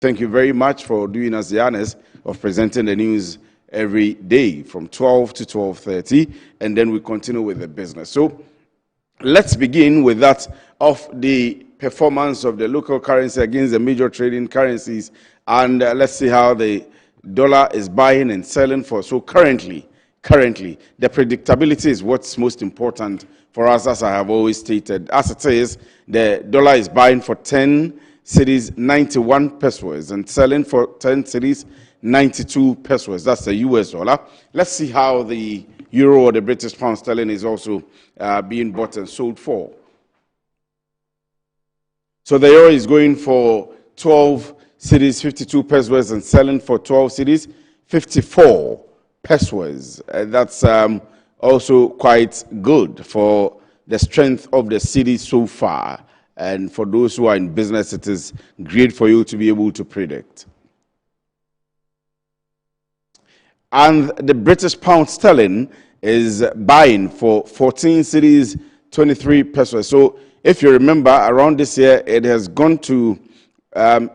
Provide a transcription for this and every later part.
Thank you very much for doing us the honors of presenting the news every day from 12 to 12:30, and then we continue with the business. So let's begin with that of the performance of the local currency against the major trading currencies, and let's see how the dollar is buying and selling for. So currently, the predictability is what's most important for us, as I have always stated. As it is, the dollar is buying for 10 cedis 91 pesos and selling for 10 cedis 92 pesos. That's the US dollar. Let's see how the euro or the British pound sterling is also being bought and sold for. So the euro is going for 12 cedis 52 pesos and selling for 12 cedis 54 pesos. That's also quite good for the strength of the cedi so far. And for those who are in business, it is great for you to be able to predict. And the British pound sterling is buying for 14 cedis 23 pesos. So if you remember, around this year, it has gone to a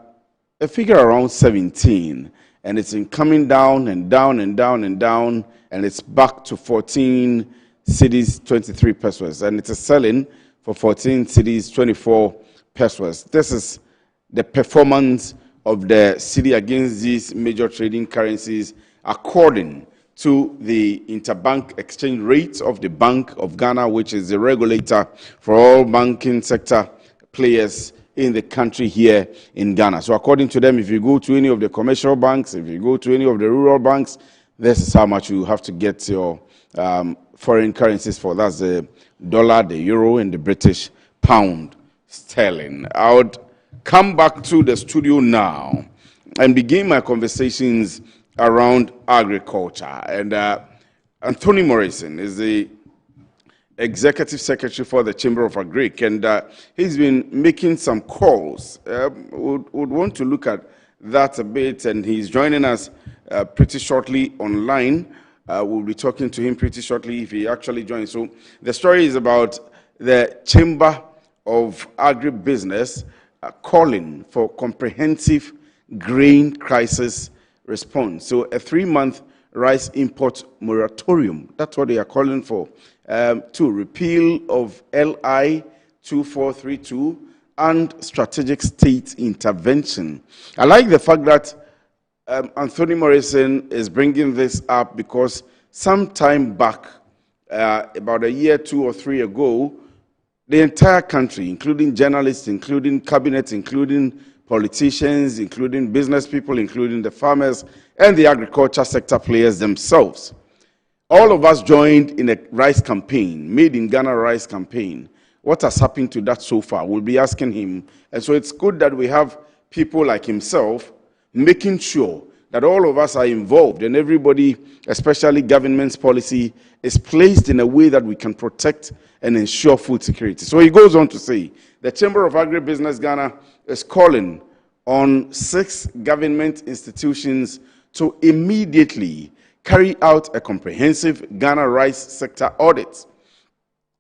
figure around 17. And it's been coming down and down and down and down. And it's back to 14 cedis 23 pesos. And it is selling for 14 cedis 24 pesos. This is the performance of the cedi against these major trading currencies according to the interbank exchange rate of the Bank of Ghana, which is the regulator for all banking sector players in the country here in Ghana. So according to them, if you go to any of the commercial banks, if you go to any of the rural banks, this is how much you have to get your foreign currencies for. That's the dollar, the euro, and the British pound sterling. I would come back to the studio now and begin my conversations around agriculture. And Anthony Morrison is the Executive Secretary for the Chamber of Agric, and he's been making some calls. Would want to look at that a bit, and he's joining us pretty shortly online. We'll be talking to him pretty shortly if he actually joins. So the story is about the Chamber of Agribusiness calling for comprehensive grain crisis response. So a 3-month rice import moratorium. That's what they are calling for. To repeal of LI 2432 and strategic state intervention. I like the fact that Anthony Morrison is bringing this up because some time back, about a year, 2 or 3 ago, the entire country, including journalists, including cabinet, including politicians, including business people, including the farmers, and the agriculture sector players themselves, all of us joined in a rice campaign, Made in Ghana rice campaign. What has happened to that so far? We'll be asking him. And so it's good that we have people like himself making sure that all of us are involved and everybody, especially government's policy, is placed in a way that we can protect and ensure food security. So he goes on to say, the Chamber of Agribusiness Ghana is calling on 6 government institutions to immediately carry out a comprehensive Ghana rice sector audit.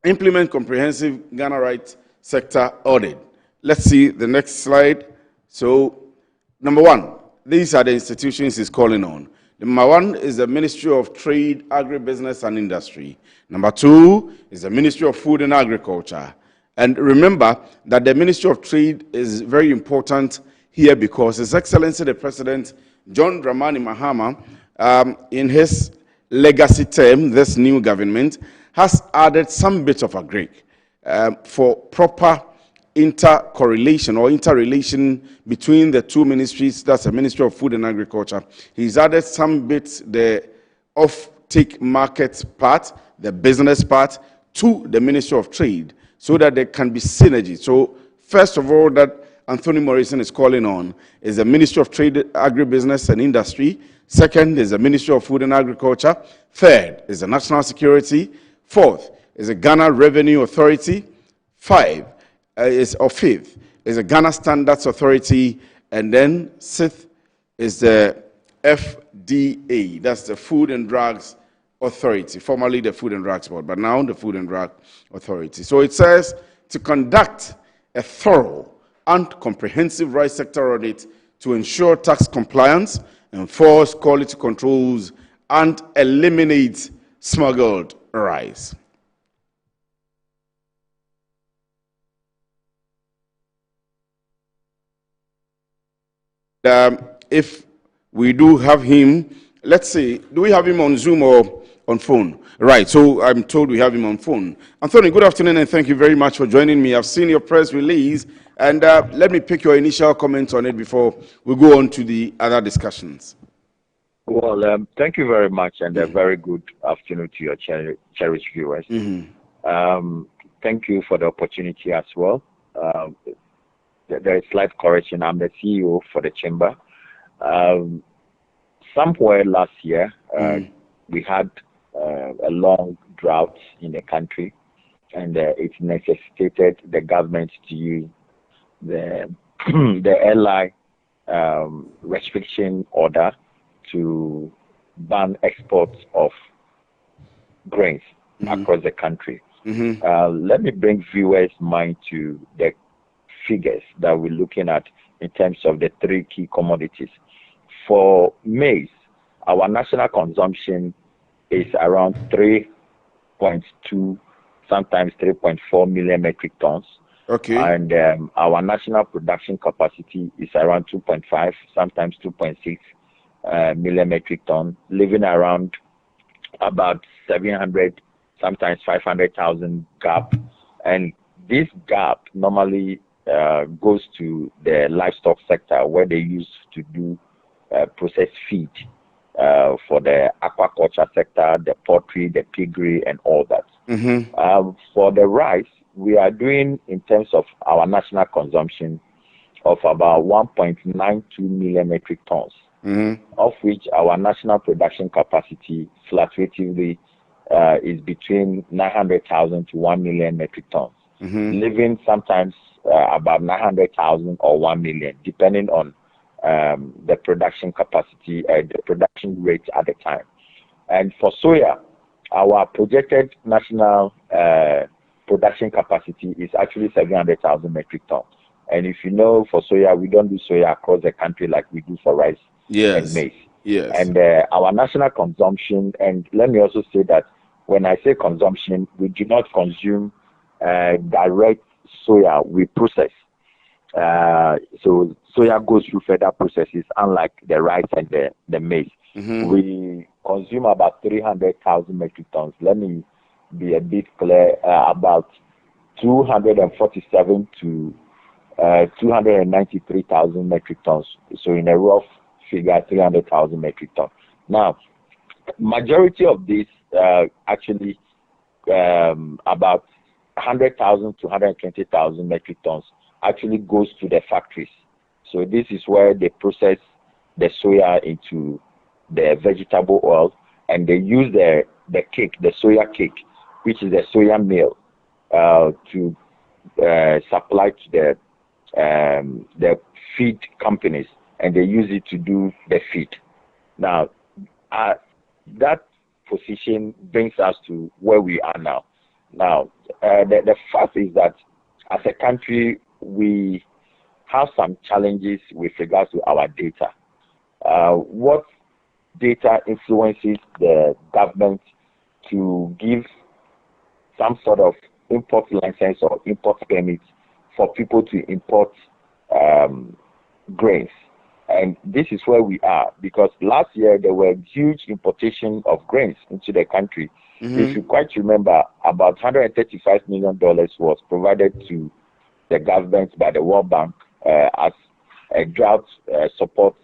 Implement comprehensive Ghana rice sector audit. Let's see the next slide. So, number 1. These are the institutions he's calling on. Number 1 is the Ministry of Trade, Agribusiness and Industry. Number 2 is the Ministry of Food and Agriculture. And remember that the Ministry of Trade is very important here because His Excellency the President, John Dramani Mahama, in his legacy term, this new government, has added some bits of agric for proper intercorrelation or interrelation between the 2 ministries. That's the Ministry of Food and Agriculture. He's added some bits, the off-take market part, the business part, to the Ministry of Trade so that there can be synergy. So first of all, that Anthony Morrison is calling on is the Ministry of Trade, Agribusiness and Industry. Second is the Ministry of Food and Agriculture. Third is the National Security. Fourth is the Ghana Revenue Authority. Fifth is the Ghana Standards Authority, and then 6th is the FDA, that's the Food and Drugs Authority, formerly the Food and Drugs Board, but now the Food and Drug Authority. So it says to conduct a thorough and comprehensive rice sector audit to ensure tax compliance, enforce quality controls, and eliminate smuggled rice. If we do have him, let's see, do we have him on Zoom or on phone? Right, so I'm told we have him on phone. Anthony, good afternoon, and thank you very much for joining me. I've seen your press release, and let me pick your initial comments on it before we go on to the other discussions. Well, thank you very much, and a very good afternoon to your cherished viewers. Thank you for the opportunity as well. There is slight correction. I'm the CEO for the chamber. Somewhere last year, we had a long drought in the country, and it necessitated the government to use the airline restriction order to ban exports of grains across the country. Let me bring viewers' mind to the figures that we're looking at in terms of the three key commodities. For maize, our national consumption is around 3.2, sometimes 3.4 million metric tons. Okay. And our national production capacity is around 2.5, sometimes 2.6 million metric tons, leaving around about 700, sometimes 500,000 gap. And this gap normally goes to the livestock sector, where they use to do processed feed for the aquaculture sector, the poultry, the piggery, and all that. For the rice, we are doing, in terms of our national consumption, of about 1.92 million metric tons, of which our national production capacity fluctuatively is between 900,000 to 1 million metric tons, leaving sometimes about 900,000 or 1 million, depending on the production capacity, the production rate at the time. And for soya, our projected national production capacity is actually 700,000 metric tons. And if you know, for soya, we don't do soya across the country like we do for rice and maize. Yes. And our national consumption, and let me also say that when I say consumption, we do not consume direct soya, we process. So soya goes through further processes, unlike the rice and the maize. We consume about 300,000 metric tons. Let me be a bit clear, about 247 to 293,000 metric tons. So in a rough figure, 300,000 metric tons. Now, majority of this, actually, about 100,000 to 120,000 metric tons actually goes to the factories. So this is where they process the soya into the vegetable oil, and they use the cake, the soya cake, which is the soya meal, to supply to the feed companies, and they use it to do the feed. Now, that position brings us to where we are now. Now, the fact is that as a country, we have some challenges with regards to our data. What data influences the government to give some sort of import license or import permit for people to import grains? And this is where we are, because last year there were huge importation of grains into the country. If you quite remember, about $135 million was provided to the government by the World Bank as a drought support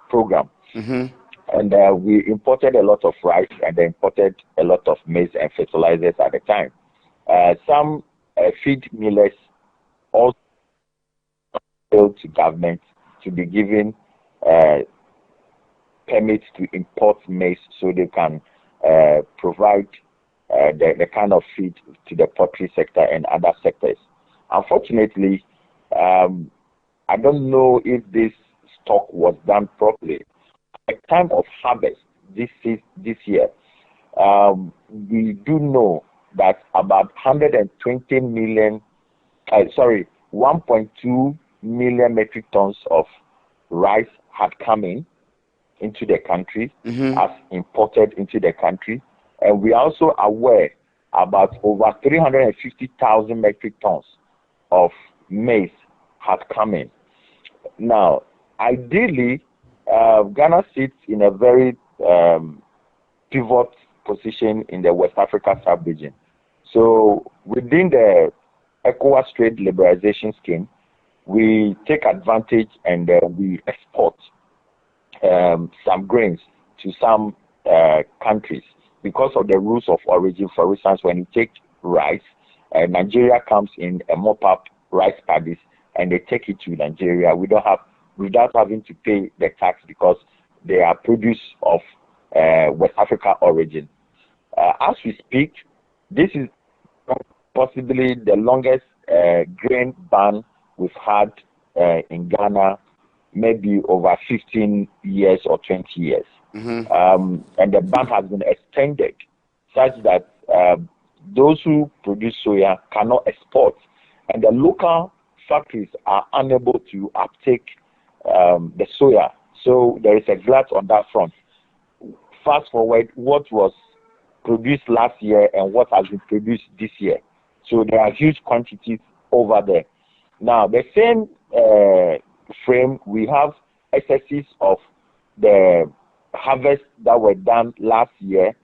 program. And we imported a lot of rice, and they imported a lot of maize and fertilizers at the time. Some feed millers also told to government to be given permits to import maize so they can provide the kind of feed to the poultry sector and other sectors. Unfortunately, I don't know if this stock was done properly. At the time of harvest this year, we do know that about 120 million, 1.2 million metric tons of rice had come into the country, as imported into the country. And we are also aware about over 350,000 metric tons of maize had come in. Now, ideally, Ghana sits in a very pivot position in the West Africa sub-region. So within the ECOWAS trade liberalization scheme, we take advantage and we export some grains to some countries because of the rules of origin. For instance, when you take rice, Nigeria comes in a mop-up rice paddies and they take it to Nigeria. Without having to pay the tax because they are produce of West Africa origin. As we speak, this is possibly the longest grain ban we've had in Ghana, maybe over 15 years or 20 years. And the ban has been extended such that those who produce soya cannot export, and the local factories are unable to uptake the soya. So there is a glut on that front. Fast forward, what was produced last year and what has been produced this year. So there are huge quantities over there. Now, the same frame, we have excesses of the harvest that were done last year.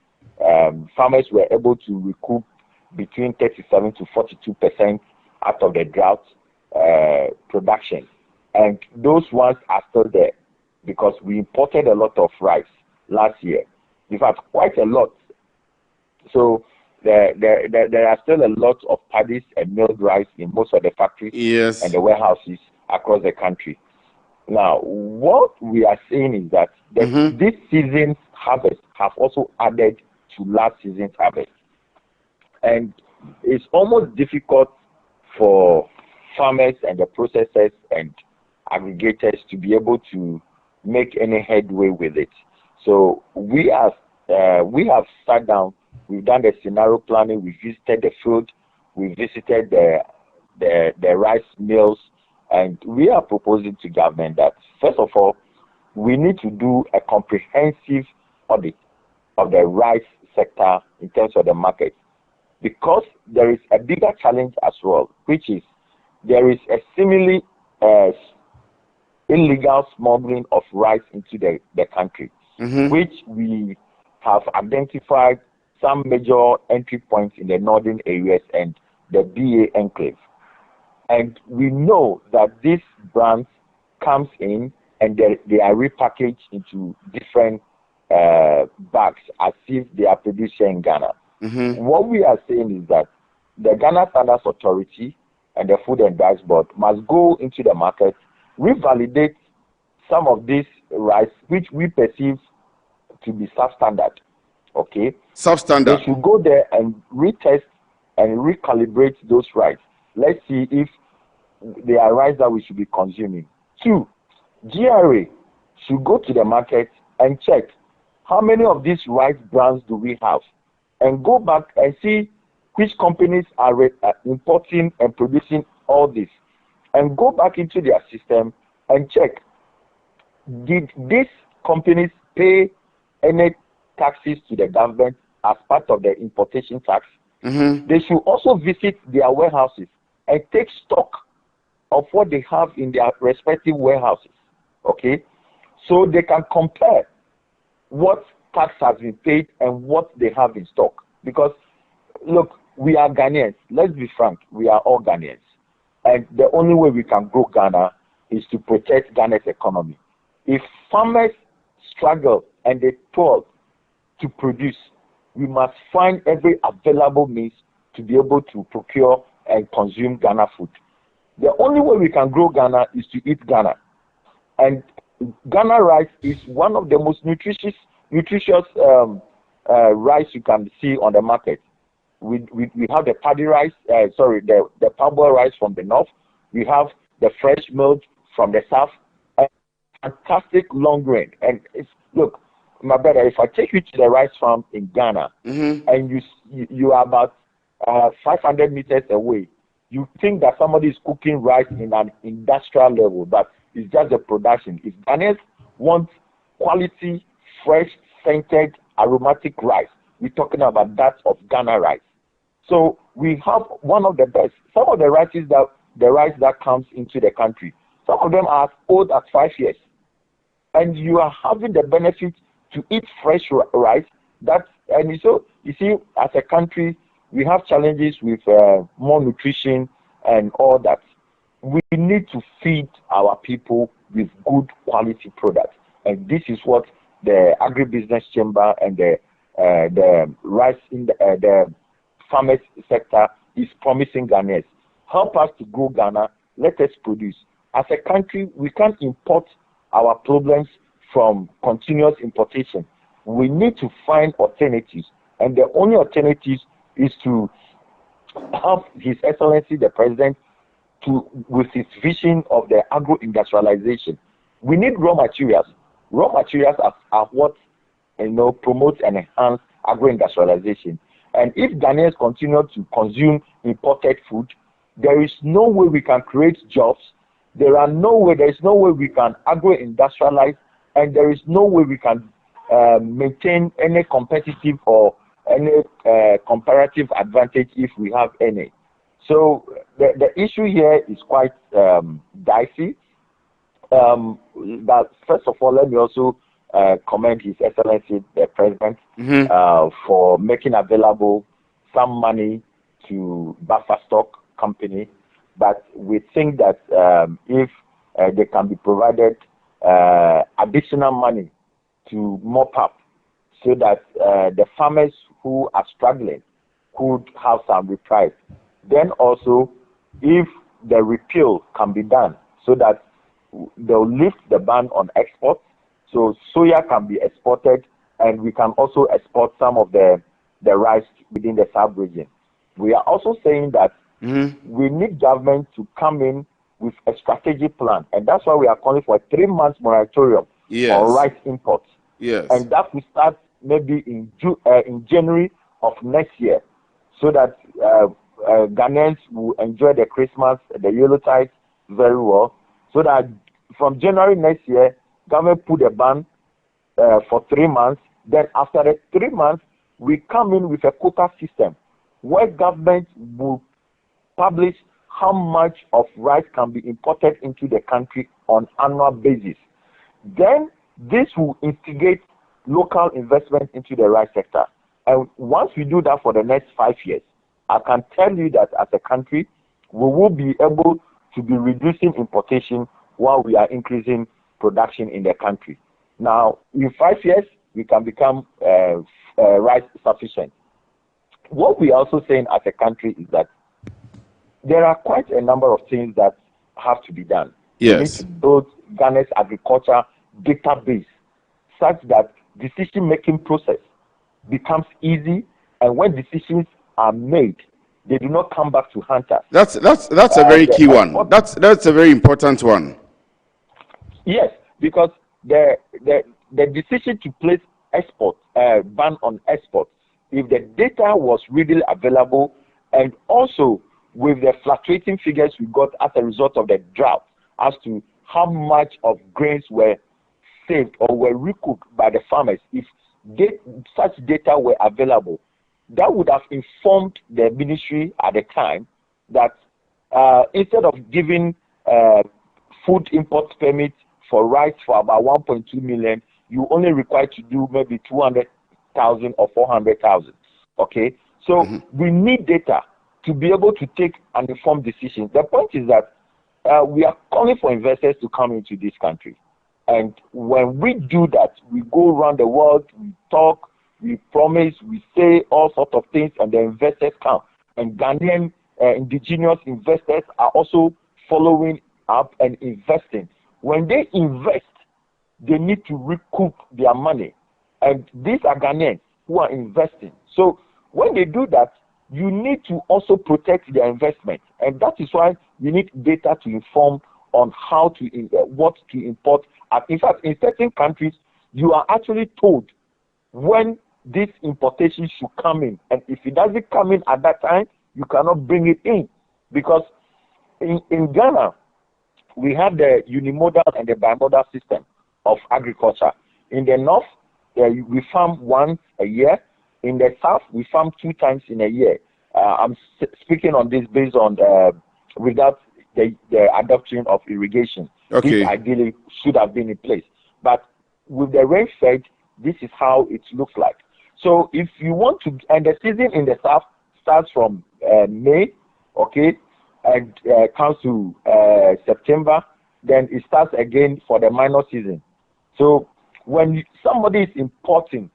Farmers were able to recoup between 37 to 42% out of the drought production. And those ones are still there because we imported a lot of rice last year. In fact, quite a lot. So there are still a lot of paddies and milled rice in most of the factories and the warehouses across the country. Now, what we are saying is that this season's harvest have also added to last season's harvest. And it's almost difficult for farmers and the processors and aggregators to be able to make any headway with it. So we have sat down, we've done the scenario planning, we visited the field, we visited the rice mills, and we are proposing to government that, first of all, we need to do a comprehensive audit of the rice sector in terms of the market, because there is a bigger challenge as well, which is there is a seemingly illegal smuggling of rice into the country, which we have identified some major entry points in the northern areas and the BA enclave. And we know that these brands comes in and they are repackaged into different bags as if they are produced here in Ghana. What we are saying is that the Ghana Standards Authority and the Food and Drugs Board must go into the market, revalidate some of this rice which we perceive to be substandard. Okay? Substandard. They should go there and retest and recalibrate those rice. Let's see if they are rice that we should be consuming. 2, GRA should go to the market and check how many of these rice brands do we have, and go back and see which companies are importing and producing all this, and go back into their system and check, did these companies pay any taxes to the government as part of the importation tax? They should also visit their warehouses and take stock of what they have in their respective warehouses, okay? So they can compare what tax has been paid and what they have in stock. Because, look, we are Ghanaians. Let's be frank, we are all Ghanaians. And the only way we can grow Ghana is to protect Ghana's economy. If farmers struggle and they toil to produce, we must find every available means to be able to procure and consume Ghana food. The only way we can grow Ghana is to eat Ghana. And Ghana rice is one of the most nutritious rice you can see on the market. We have the paddy rice, the parboiled rice from the north. We have the fresh milled from the south. And fantastic long grain. And look, my brother, if I take you to the rice farm in Ghana, and you are about 500 meters away, you think that somebody is cooking rice in an industrial level, but is just the production. If Ghanaians want quality, fresh, scented, aromatic rice, we're talking about that of Ghana rice. So we have one of the best. Some of the rice that comes into the country, some of them are as old as 5 years. And you are having the benefit to eat fresh rice. And so you see, as a country, we have challenges with more nutrition and all that. We need to feed our people with good quality products, and this is what the agribusiness chamber and the rice in the farmers sector is promising Ghanaians. Help us to grow Ghana. Let us produce. As a country, we can't import our problems from continuous importation. We need to find alternatives, and the only alternative is to help His Excellency the President with his vision of the agro-industrialization. We need raw materials. Raw materials are what promotes and enhance agro-industrialization. And if Ghanaians continue to consume imported food, there is no way we can create jobs. There is no way we can agro-industrialize, and there is no way we can maintain any competitive or any comparative advantage if we have any. So the issue here is quite dicey. But first of all, let me also commend His Excellency the President for making available some money to Buffer Stock Company. But we think that if they can be provided additional money to mop up, so that the farmers who are struggling could have some reprieve. Then also, if the repeal can be done so that they'll lift the ban on export, so soya can be exported, and we can also export some of the rice within the sub-region. We are also saying that we need government to come in with a strategic plan, and that's why we are calling for a 3-month moratorium on rice imports. Yes. And that will start maybe in January of next year, so that Ghanaians will enjoy the Christmas, the Yuletide very well, so that from January next year, government put a ban for 3 months. Then after the 3 months, we come in with a quota system where government will publish how much of rice can be imported into the country on annual basis. Then this will instigate local investment into the rice sector. And once we do that for the next 5 years, I can tell you that as a country, we will be able to be reducing importation while we are increasing production in the country. Now, in 5 years, we can become rice sufficient. What we are also saying as a country is that there are quite a number of things that have to be done. Yes. We need to build Ghana's agriculture database such that decision-making process becomes easy, and when decisions are made, they do not come back to haunt us. That's a very key one. That's a very important one. Yes, because the decision to place export ban on export, if the data was readily available, and also with the fluctuating figures we got as a result of the drought as to how much of grains were saved or were recouped by the farmers, if such data were available, that would have informed the ministry at the time that instead of giving food import permits for rice for about 1.2 million, you only required to do maybe 200,000 or 400,000. Okay, so we need data to be able to take an informed decision. The point is that we are calling for investors to come into this country. And when we do that, we go around the world, we talk, we promise, we say all sorts of things, and the investors come. And Ghanaian indigenous investors are also following up and investing. When they invest, they need to recoup their money. And these are Ghanaians who are investing. So when they do that, you need to also protect their investment. And that is why you need data to inform on how to what to import. In fact, in certain countries, you are actually told when this importation should come in. And if it doesn't come in at that time, you cannot bring it in. Because in Ghana, we have the unimodal and the bimodal system of agriculture. In the north, we farm once a year. In the south, we farm 2 times in a year. I'm speaking on this based on without the adoption of irrigation. Okay. This ideally should have been in place. But with the rain fed, this is how it looks like. So if you want to, and the season in the south starts from May, okay, and comes to September, then it starts again for the minor season. So when somebody is importing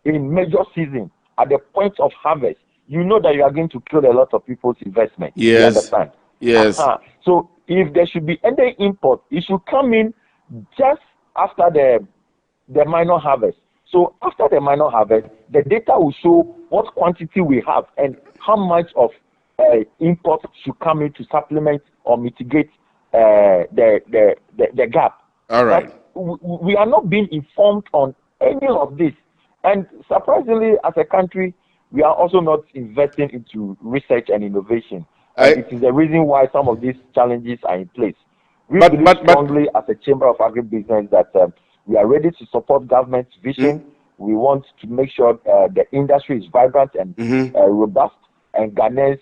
in major season at the point of harvest, you know that you are going to kill a lot of people's investment. Yes. You understand? Yes. So if there should be any import, it should come in just after the minor harvest. So after the minor harvest, the data will show what quantity we have and how much of import should come in to supplement or mitigate the gap. All right. But we are not being informed on any of this. And surprisingly, as a country, we are also not investing into research and innovation. And it is the reason why some of these challenges are in place. We believe strongly as a Chamber of Agribusiness that we are ready to support government's vision. We want to make sure the industry is vibrant and robust, and Ghanaians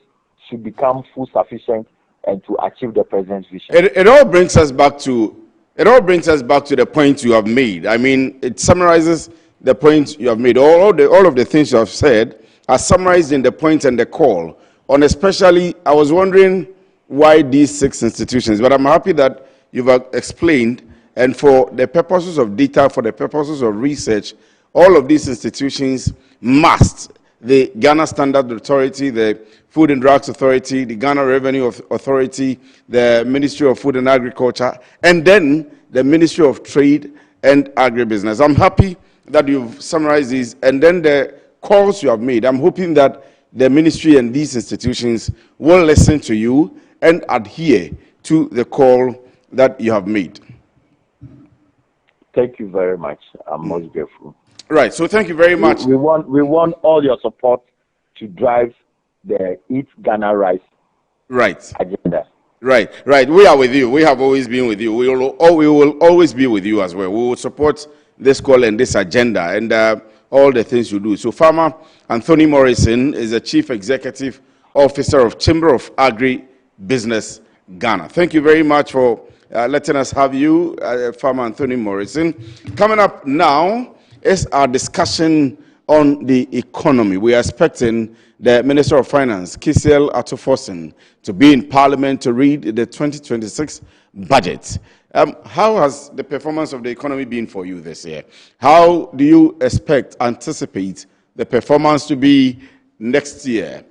should become food sufficient and to achieve the president's vision. It all brings us back to the point you have made. I mean, it summarizes the point you have made. All of the things you have said are summarized in the point and the call. On especially, I was wondering why these 6 institutions, but I'm happy that you've explained. And for the purposes of data, for the purposes of research, all of these institutions must, the Ghana Standard Authority, the Food and Drugs Authority, the Ghana Revenue Authority, the Ministry of Food and Agriculture, and then the Ministry of Trade and Agribusiness. I'm happy that you've summarized these, and then the calls you have made. I'm hoping that the ministry and these institutions will listen to you and adhere to the call that you have made. Thank you very much. I'm most grateful. Right. So thank you very much. We want all your support to drive the Eat Ghana Rice agenda. Right. We are with you. We have always been with you. We will always be with you as well. We will support this call and this agenda and all the things you do. So Farmer Anthony Morrison is the Chief Executive Officer of Chamber of Agri-Business Ghana. Thank you very much for letting us have you, Farmer Anthony Morrison. Coming up now is our discussion on the economy. We are expecting the Minister of Finance, Kisiel Atufosin, to be in Parliament to read the 2026 budget. How has the performance of the economy been for you this year? How do you anticipate the performance to be next year?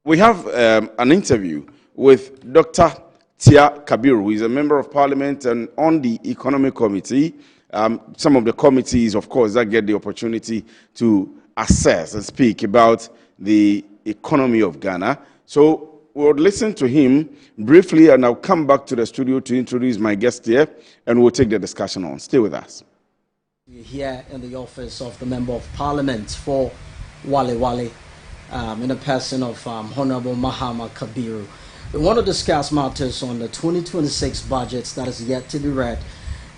We have an interview with Dr. Tia Kabiru, who is a member of Parliament and on the Economic Committee. Some of the committees, of course, that get the opportunity to assess and speak about the economy of Ghana. So we'll listen to him briefly, and I'll come back to the studio to introduce my guest here, and we'll take the discussion on. Stay with us. We're here in the office of the Member of Parliament for Wale Wale, in the person of Honorable Mahama Kabiru. We want to discuss matters on the 2026 budgets that is yet to be read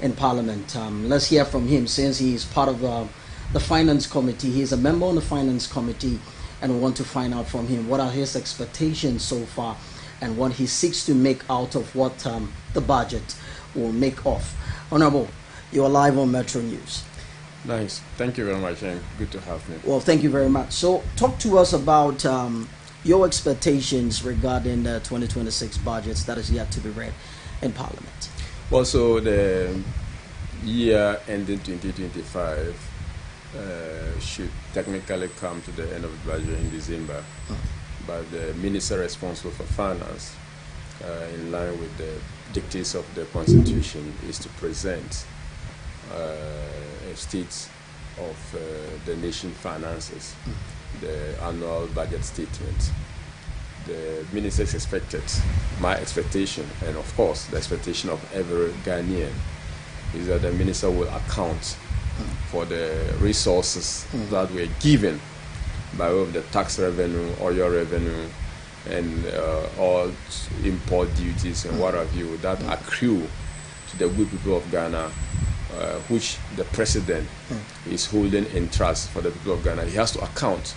in Parliament. Let's hear from him, since he is part of the Finance Committee. He is a member on the Finance Committee, and we want to find out from him what are his expectations so far and what he seeks to make out of what the budget will make of. Honorable, you are live on Metro News. Nice. Thank you very much, and good to have me. Well, thank you very much. So talk to us about your expectations regarding the 2026 budgets that is yet to be read in Parliament. Well, so the year ending 2025 should technically come to the end of the budget in December. But the minister responsible for finance, in line with the dictates of the Constitution, is to present a state of the nation finances, the annual budget statement. The minister is expected, my expectation, and of course the expectation of every Ghanaian, is that the minister will account for the resources that were given by way of the tax revenue, oil revenue, and all import duties and what have you that accrue to the good people of Ghana, which the president is holding in trust for the people of Ghana. He has to account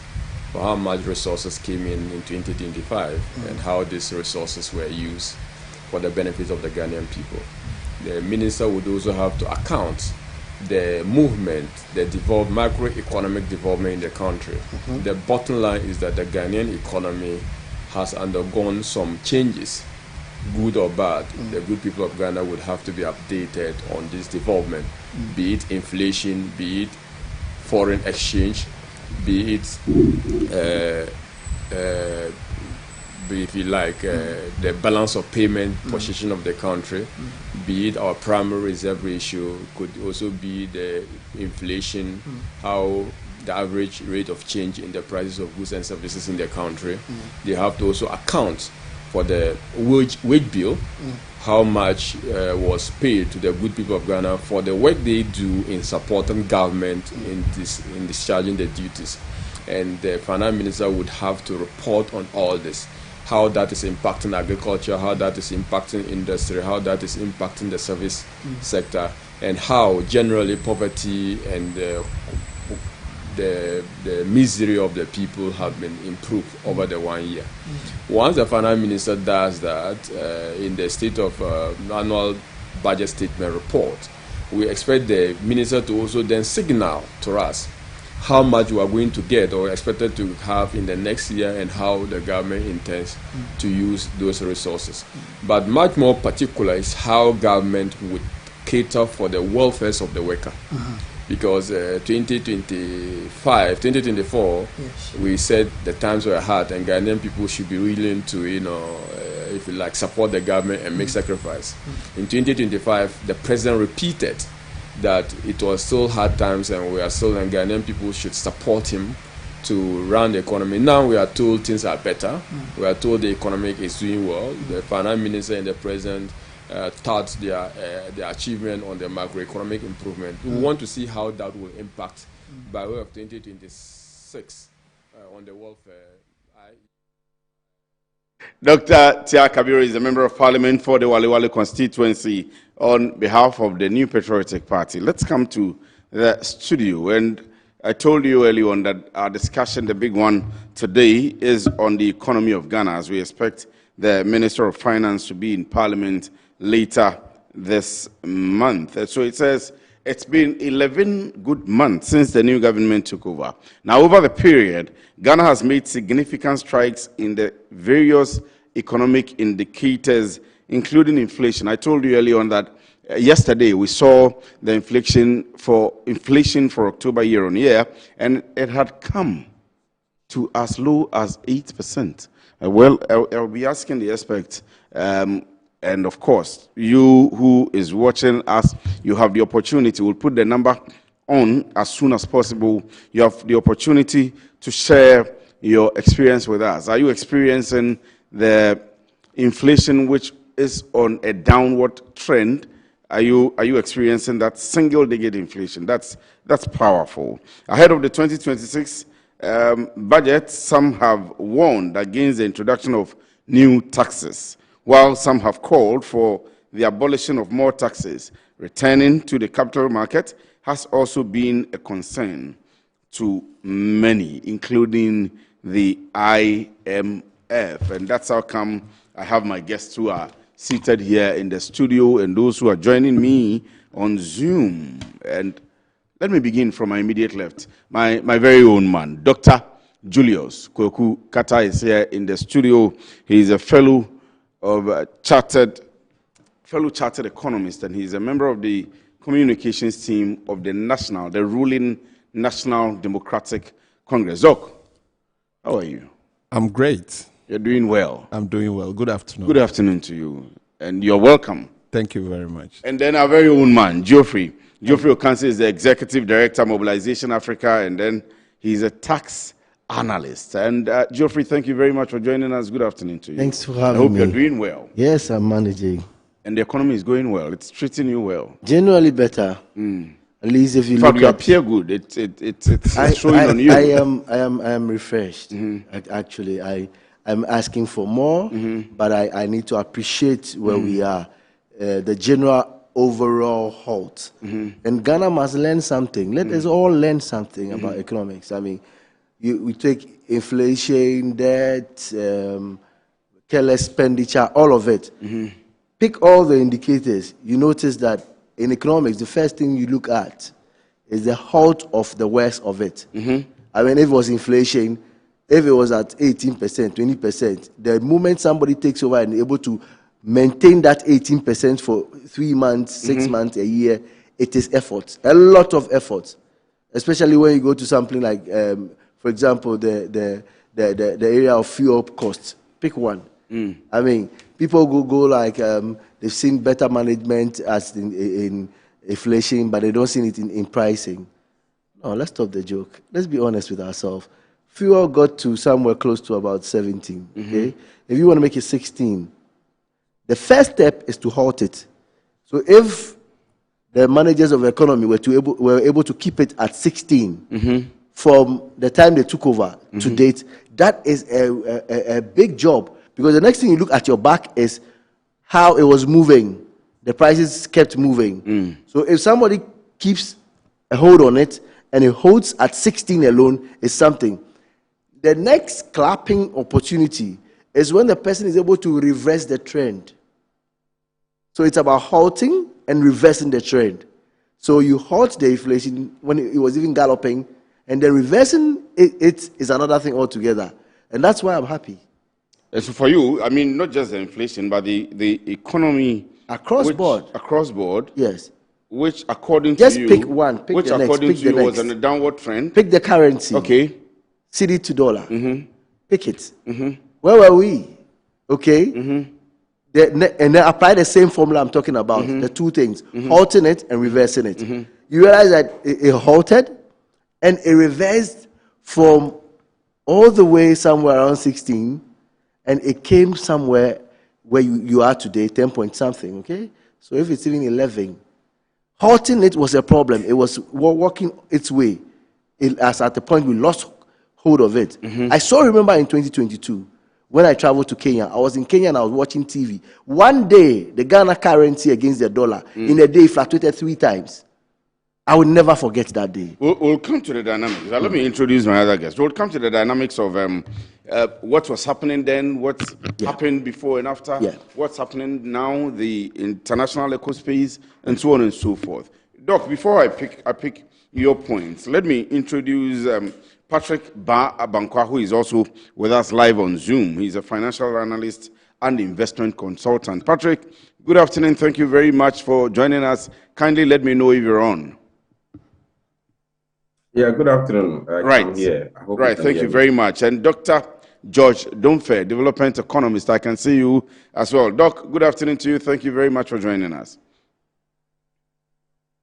for how much resources came in 2025 and how these resources were used for the benefit of the Ghanaian people. The minister would also have to account the movement, the macroeconomic development in the country. The bottom line is that the Ghanaian economy has undergone some changes, good or bad. The good people of Ghana would have to be updated on this development, be it inflation, be it foreign exchange, be it, if you like, the balance of payment position of the country, be it our primary reserve ratio, could also be the inflation, how the average rate of change in the prices of goods and services in the country. They have to also account for the wage bill, how much was paid to the good people of Ghana for the work they do in supporting government in discharging the duties. And the finance minister would have to report on all this, how that is impacting agriculture, how that is impacting industry, how that is impacting the service sector, and how generally poverty and the misery of the people have been improved over the 1 year. Once the finance minister does that, in the state of annual budget statement report, we expect the minister to also then signal to us how much we are going to get or expected to have in the next year and how the government intends to use those resources. But much more particular is how government would cater for the welfare of the worker. Because 2024, yes, we said the times were hard and Ghanaian people should be willing to, if you like, support the government and make sacrifice. In 2025, the president repeated that it was still hard times and Ghanaian people should support him to run the economy. Now we are told things are better. We are told the economy is doing well. The finance minister and the president touted their achievement on the macroeconomic improvement. We want to see how that will impact by way of 2026 on the welfare. Dr. Tia Kabiru is a member of parliament for the Wale Wale constituency on behalf of the New Patriotic Party. Let's come to the studio. And I told you earlier on that our discussion, the big one today, is on the economy of Ghana, as we expect the Minister of Finance to be in parliament later this month. So it says it's been 11 good months since the new government took over. Now, over the period, Ghana has made significant strides in the various economic indicators, including inflation. I told you earlier on that yesterday we saw the inflation for October year on year, and it had come to as low as 8%. Well, I'll be asking the experts, and of course, you who is watching us, you have the opportunity. We'll put the number on as soon as possible. You have the opportunity to share your experience with us. Are you experiencing the inflation which is on a downward trend? Are you experiencing that single-digit inflation? That's powerful. Ahead of the 2026 budget, some have warned against the introduction of new taxes, while some have called for the abolition of more taxes. Returning to the capital market has also been a concern to many, including the IMF. And that's how come I have my guests who are seated here in the studio and those who are joining me on Zoom. And let me begin from my immediate left. My very own man, Dr. Julius Kweku Kata, is here in the studio. He is a fellow chartered economist, and he's a member of the communications team of the ruling National Democratic Congress. Doc, how are you? I'm great. You're doing well. I'm doing well. Good afternoon. Good afternoon to you, and you're welcome. Thank you very much. And then our very own man, Geoffrey Okansi, is the Executive Director, Mobilization Africa, and then he's a tax analyst. And Geoffrey, thank you very much for joining us. Good afternoon to you. Thanks for having me. I hope you're doing well. Yes, I'm managing. And the economy is going well. It's treating you well. Generally better. At least if you look you at... appear good. It's showing on you. I am refreshed. Actually, I I'm asking for more, but I need to appreciate where we are. The general overall halt. And Ghana must learn something. Let us all learn something about economics. I mean, we take inflation, debt, careless expenditure, all of it. Pick all the indicators. You notice that in economics, the first thing you look at is the halt of the worst of it. I mean, if it was inflation, if it was at 18%, 20%, the moment somebody takes over and able to maintain that 18% for 3 months, 6 months, a year, it is effort, a lot of effort, especially when you go to something like, for example, the area of fuel costs. Pick one. I mean, people go like they've seen better management as in inflation, but they don't see it in pricing. No, let's stop the joke. Let's be honest with ourselves. Fuel got to somewhere close to about 17. Okay, if you want to make it 16, the first step is to halt it. So if the managers of the economy were able to keep it at 16 from the time they took over to date, that is a big job, because the next thing you look at your back is how it was moving. The prices kept moving. So if somebody keeps a hold on it and it holds at 16 alone, is something. The next clapping opportunity is when the person is able to reverse the trend. So it's about halting and reversing the trend. So you halt the inflation when it was even galloping, and then reversing it is another thing altogether. And that's why I'm happy. So for you, I mean, not just the inflation, but the economy Across board. Across board. Yes. Which, according Just to you, pick one. Pick which the next. according Pick to the you was next. on a downward trend. Pick the currency. Okay. Cedi to dollar. Pick it. Where were we? Okay. And then apply the same formula I'm talking about. The two things: halting it and reversing it. You realize that it halted and it reversed from all the way somewhere around 16, and it came somewhere where you are today, 10 point something. Okay. So if it's even 11, halting it was a problem. It was working its way. As at the point we lost hold of it. I remember in 2022, when I traveled to Kenya, I was in Kenya and I was watching TV. One day, the Ghana currency against the dollar, in a day, fluctuated 3 times. I will never forget that day. We'll come to the dynamics. Let me introduce my other guest. We'll come to the dynamics of what was happening then, what happened before and after, what's happening now, the international eco space, and so on and so forth. Doc, before I pick your points, let me introduce Patrick Ba Abankwa, who is also with us live on Zoom. He's a financial analyst and investment consultant. Patrick, good afternoon. Thank you very much for joining us. Kindly let me know if you're on. Yeah, good afternoon. Right. Thank you very much. And Dr. George Domfe, development economist, I can see you as well. Doc, good afternoon to you. Thank you very much for joining us.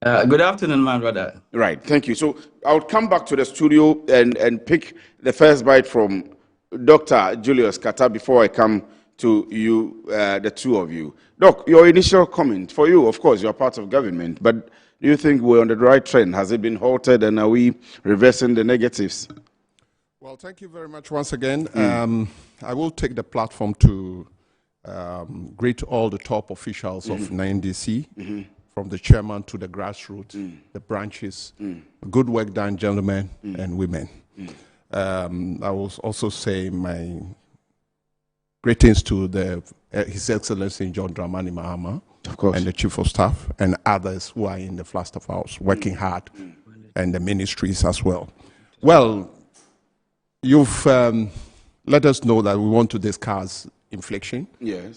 Good afternoon, my brother. Right, thank you. So I'll come back to the studio and pick the first bite from Dr. Julius Kata before I come to you, the two of you. Doc, your initial comment. For you, of course, you're part of government, but do you think we're on the right trend? Has it been halted, and are we reversing the negatives? Well, thank you very much once again. I will take the platform to greet all the top officials of NDC, from the chairman to the grassroots, the branches. Good work done, gentlemen and women. I will also say my greetings to His Excellency John Dramani Mahama, of course, and the Chief of Staff, and others who are in the Flaster House working hard, and the ministries as well. Well, you've let us know that we want to discuss inflation,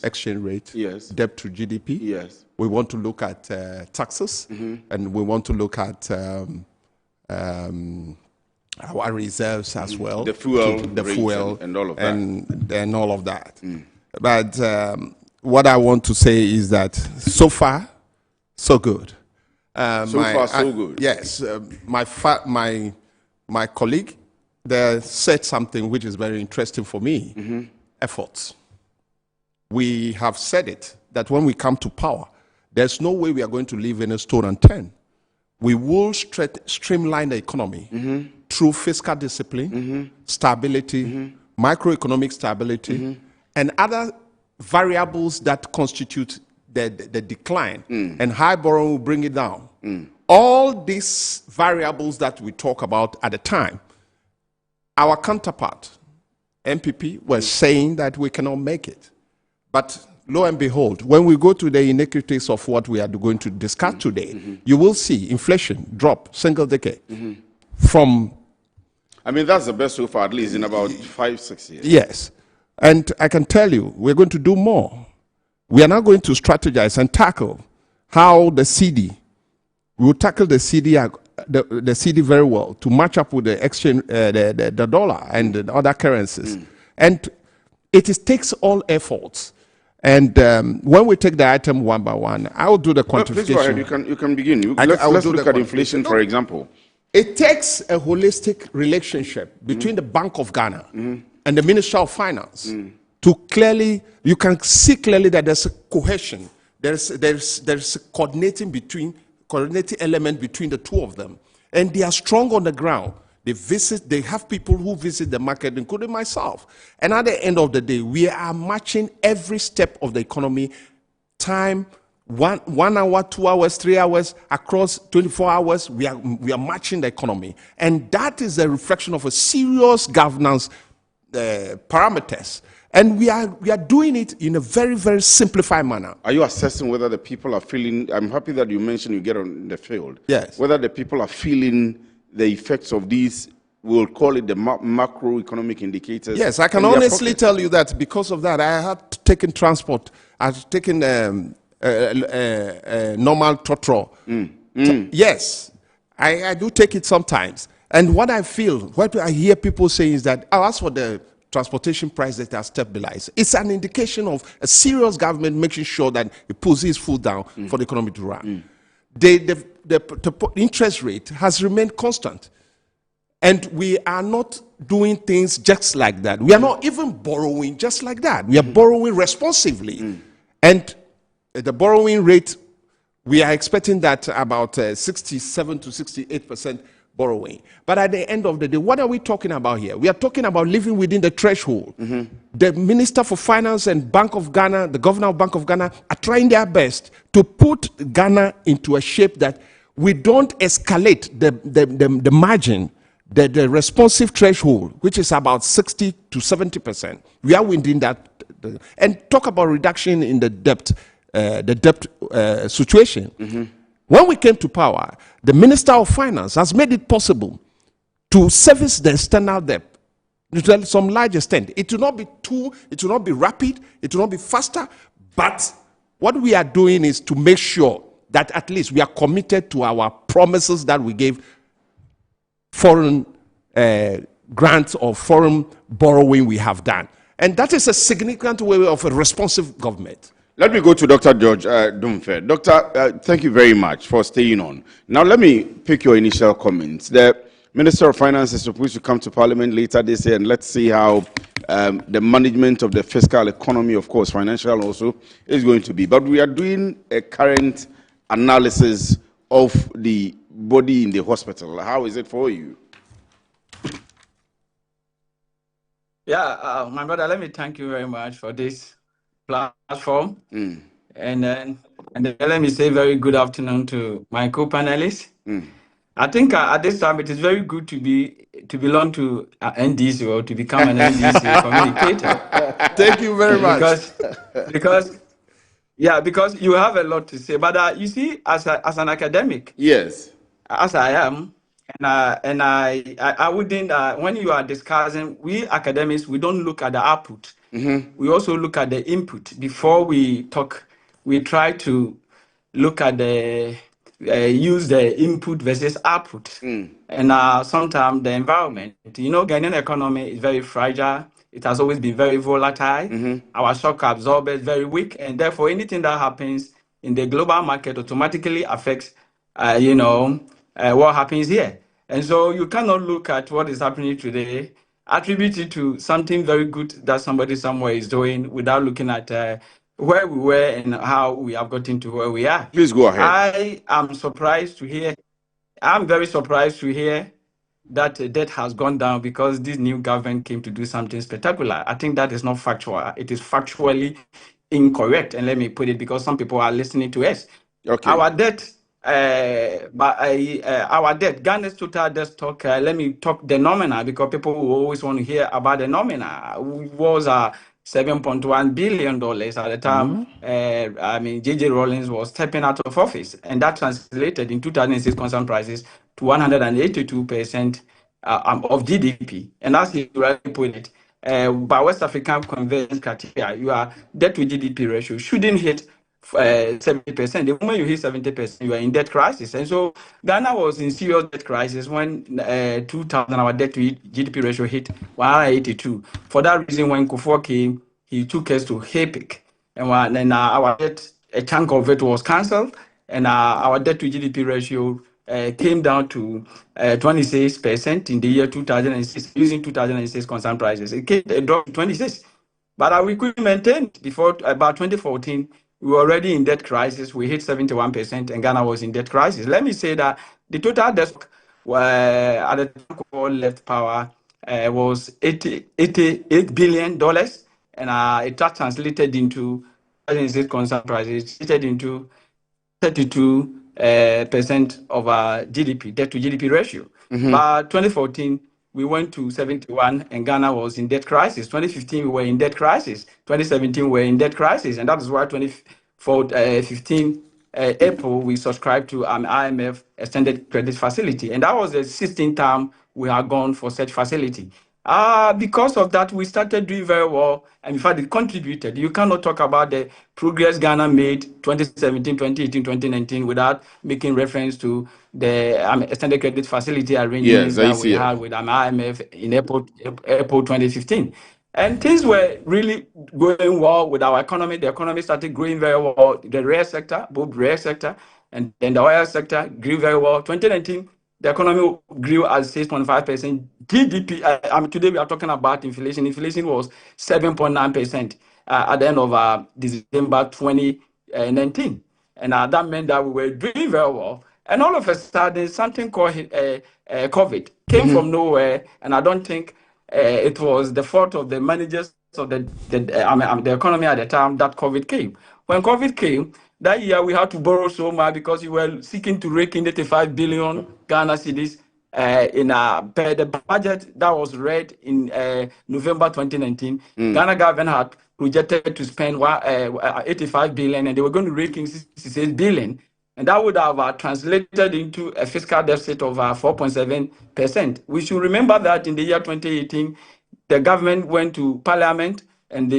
exchange rate, debt to GDP. We want to look at taxes, and we want to look at our reserves as well, the fuel, and all of that, and all of that. But what I want to say is that so far, so good. So good. Yes, my colleague there said something which is very interesting for me. Efforts. We have said it that when we come to power, there's no way we are going to leave any stone unturned. We will streamline the economy through fiscal discipline, stability, macroeconomic stability, and other variables that constitute the decline, and high borrowing will bring it down. All these variables that we talk about at the time, our counterpart, MPP, was saying that we cannot make it. But lo and behold, when we go to the iniquities of what we are going to discuss today, you will see inflation drop single decade from... I mean, that's the best so far, at least in about 5-6 years. Yes. And I can tell you, we're going to do more. We are now going to strategize and tackle how the CD, we will tackle the CD, the CD very well to match up with the exchange, the dollar and the other currencies. And it takes all efforts. And when we take the item one by one, I will do the quantification. Please go ahead. You can begin. Let's look at inflation, for example. It takes a holistic relationship between the Bank of Ghana and the Ministry of Finance to clearly, you can see clearly that there's a cohesion. There's a coordinating element between the two of them. And they are strong on the ground. They have people who visit the market, including myself. And at the end of the day, we are matching every step of the economy, time, 1 hour, 2 hours, 3 hours, across 24 hours, we are matching the economy. And that is a reflection of a serious governance parameters. And we are doing it in a very, very simplified manner. Are you assessing whether the people are feeling, I'm happy that you mentioned you get on the field. Yes. Whether the people are feeling the effects of these, we'll call it the macroeconomic indicators. Yes, I can honestly tell you that because of that, I had taken transport, I've taken normal trotro. Yes, I do take it sometimes. And what I feel, what I hear people say is that, as for the transportation price that are stabilized, it's an indication of a serious government making sure that it pulls its foot down for the economy to run. The interest rate has remained constant. And we are not doing things just like that. We are not even borrowing just like that. We are borrowing responsively. And the borrowing rate, we are expecting that about 67 to 68% borrowing. But at the end of the day, what are we talking about here? We are talking about living within the threshold. The Minister for Finance and Bank of Ghana, the Governor of Bank of Ghana, are trying their best to put Ghana into a shape that we don't escalate the margin, the responsive threshold, which is about 60 to 70%. We are within that. And talk about reduction in the debt situation. When we came to power, the Minister of Finance has made it possible to service the external debt to some large extent. It will not be rapid, it will not be faster, but what we are doing is to make sure that at least we are committed to our promises that we gave foreign grants or foreign borrowing we have done. And that is a significant way of a responsive government. Let me go to Dr. George Domfe. Doctor, thank you very much for staying on. Now, let me pick your initial comments. The Minister of Finance is supposed to come to Parliament later this year, and let's see how the management of the fiscal economy, of course, financial also, is going to be. But we are doing a current analysis of the body in the hospital. How is it for you? Yeah, my brother, let me thank you very much for this platform. And then let me say very good afternoon to my co-panelists. I think at this time it is very good to belong to NDC or to become an NDC communicator. Thank you very much. Because you have a lot to say. But you see, as an academic, yes, as I am, and I wouldn't. When you are discussing, we academics, we don't look at the output. We also look at the input before we talk. We try to look at use the input versus output, and sometimes the environment. Ghanaian economy is very fragile. It has always been very volatile. Our shock absorber is very weak, and therefore anything that happens in the global market automatically affects, what happens here. And so you cannot look at what is happening today, attribute it to something very good that somebody somewhere is doing without looking at where we were and how we have gotten to where we are. Please go ahead. I am surprised to hear, I'm very surprised to hear that debt has gone down because this new government came to do something spectacular. I think that is not factual. It is factually incorrect. And let me put it because some people are listening to us. Okay. Our debt, our debt, Ghana's total debt stock. Let me talk the nominal because people will always want to hear about the nominal. Was $7.1 billion at the time. I mean, J.J. Rawlings was stepping out of office, and that translated in 2006 concern prices to 182% of GDP. And as you rightly put it, by West African convergence criteria, your debt to GDP ratio shouldn't hit 70%. The moment you hit 70%, you are in debt crisis. And so Ghana was in serious debt crisis when 2000, our debt to GDP ratio hit 182. For that reason, when Kufuor came, he took us to HAPIC. And then our debt, a chunk of it was cancelled, and our debt to GDP ratio came down to 26% in the year 2006, using 2006 concern prices. It dropped to 26. But we could maintain before about 2014, we were already in debt crisis. We hit 71%, and Ghana was in debt crisis. Let me say that the total debt at the time Kufuor left power was $88 billion, and it translated into concern prices, translated into 32% of our GDP, debt to GDP ratio. By 2014, we went to 71, and Ghana was in debt crisis. 2015, we were in debt crisis. 2017, we were in debt crisis, and that is why 2015 April, we subscribed to an IMF extended credit facility, and that was the 16th time we had gone for such facility. Because of that, we started doing very well, and in fact, it contributed. You cannot talk about the progress Ghana made 2017, 2018, 2019 without making reference to the extended credit facility arrangements that we had with IMF in April 2015. And things were really going well with our economy. The economy started growing very well. The real sector, both real sector and then the oil sector grew very well. 2019, the economy grew at 6.5%. GDP, today we are talking about inflation. Inflation was 7.9% at the end of December 2019. And that meant that we were doing very well. And all of a sudden, something called COVID came from nowhere. And I don't think it was the fault of the managers of the economy at the time that COVID came. When COVID came, that year we had to borrow so much because we were seeking to rake in 85 billion Ghana cedis per the budget that was read in November 2019. Ghana government had projected to spend 85 billion, and they were going to rake in 66 billion. And that would have translated into a fiscal deficit of 4.7%. We should remember that in the year 2018, the government went to Parliament and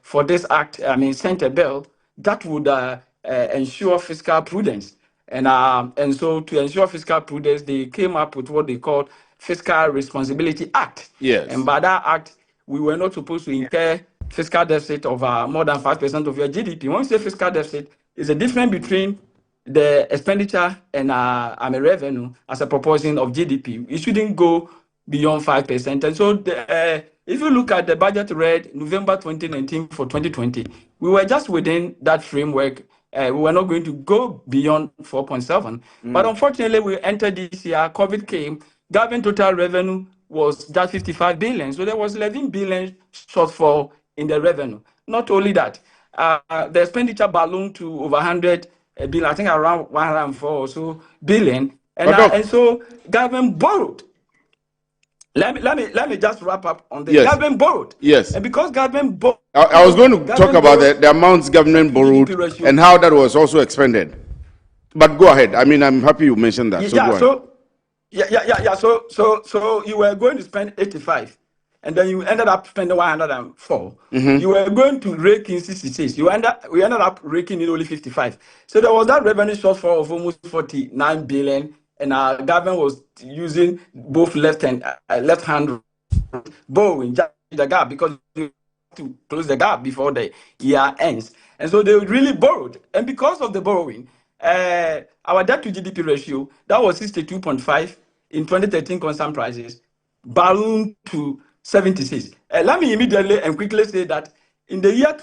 for this act, sent a bill that would ensure fiscal prudence. And so to ensure fiscal prudence, they came up with what they called Fiscal Responsibility Act. Yes. And by that act, we were not supposed to incur fiscal deficit of more than 5% of your GDP. When we say fiscal deficit, it's a difference between the expenditure and revenue as a proportion of GDP. It shouldn't go beyond 5%. And so if you look at the budget read November 2019 for 2020, we were just within that framework. We were not going to go beyond 4.7. But unfortunately, we entered this year, COVID came, government total revenue was just 55 billion. So there was 11 billion shortfall in the revenue. Not only that, the expenditure ballooned to over 100 billion, I think around 104 or so billion. And so government borrowed. Let me just wrap up on this. Yes. Government borrowed. Yes. And because government borrowed, I was going to talk about the amounts government borrowed and how that was also expended. But go ahead. I mean, I'm happy you mentioned that. So you were going to spend 85, and then you ended up spending 104. You were going to rake in 66. We ended up raking in only 55. So there was that revenue shortfall of almost 49 billion, and our government was using both left hand borrowing just the gap because you have to close the gap before the year ends. And so they really borrowed, and because of the borrowing, our debt to GDP ratio that was 62.5 in 2013 concern prices ballooned to 76. Let me immediately and quickly say that in the year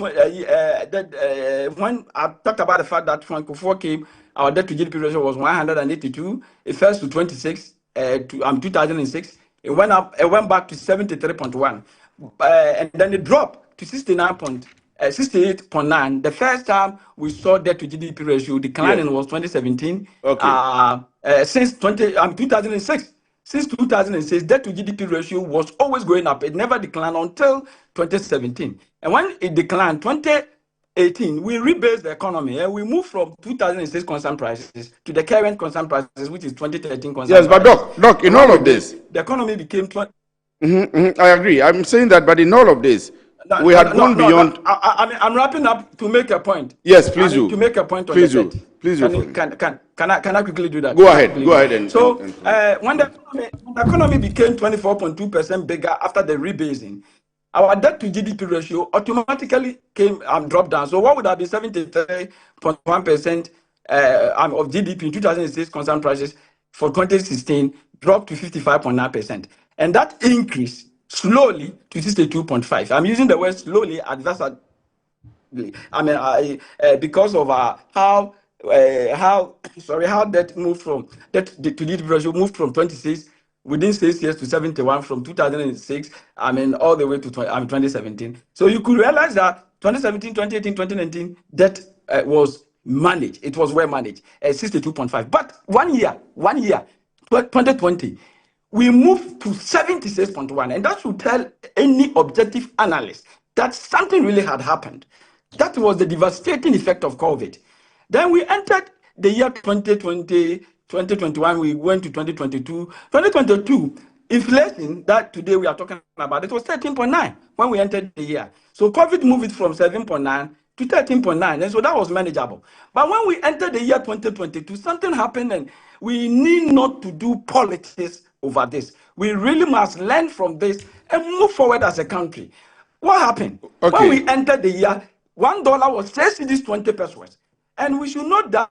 when I talked about the fact that when Kufuor came, our debt to GDP ratio was 182. It fell to 26 to 2006. It went up. It went back to 73.1, and then it dropped to 68.9. The first time we saw debt to GDP ratio declining was 2017. Okay. Since 2006. Since 2006, debt to GDP ratio was always going up. It never declined until 2017. And when it declined, 2018, we rebased the economy and we moved from 2006 concern prices to the current concern prices, which is 2013 concern Yes, but prices. Doc, in all of this, the economy became. I agree. I'm saying that, but in all of this, we had gone beyond. I'm wrapping up to make a point. Yes, please do. To make a point on please the do. debt. Please do. Can I quickly do that? Go ahead. Go ahead. When the economy became 24.2% bigger after the rebasing, our debt to GDP ratio automatically came and dropped down. So what would have been 73.1% of GDP in 2006 concern prices for 2016 dropped to 55.9%, and that increased slowly to 62.5. I'm using the word slowly adversely. Because of how debt moved from debt to GDP ratio moved from 26 within 6 years to 71 from 2006, all the way to 2017. So you could realize that 2017, 2018, 2019, debt was managed. It was well managed, 62.5. But one year, 2020, we moved to 76.1. And that should tell any objective analyst that something really had happened. That was the devastating effect of COVID. Then we entered the year 2020, 2021, we went to 2022. 2022, inflation that today we are talking about, it was 13.9 when we entered the year. So COVID moved it from 7.9 to 13.9, and so that was manageable. But when we entered the year 2022, something happened, and we need not to do politics over this. We really must learn from this and move forward as a country. What happened? Okay. When we entered the year, $1 was 6 cedis 20 pesos. And we should note that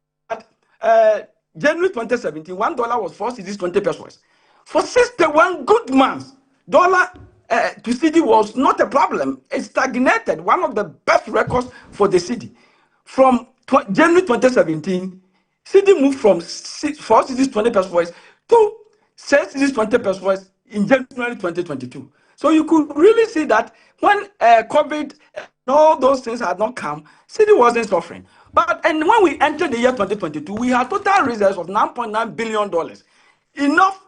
January 2017, $1 was 4 cedis 20 pesos. For 61 good months, dollar to cedi was not a problem. It stagnated, one of the best records for the cedi. From January 2017, cedi moved from 4 cedis 20 pesos to 6 cedis 20 pesos in January 2022. So you could really see that when COVID and all those things had not come, cedi wasn't suffering. And when we entered the year 2022, we had total reserves of $9.9 billion, enough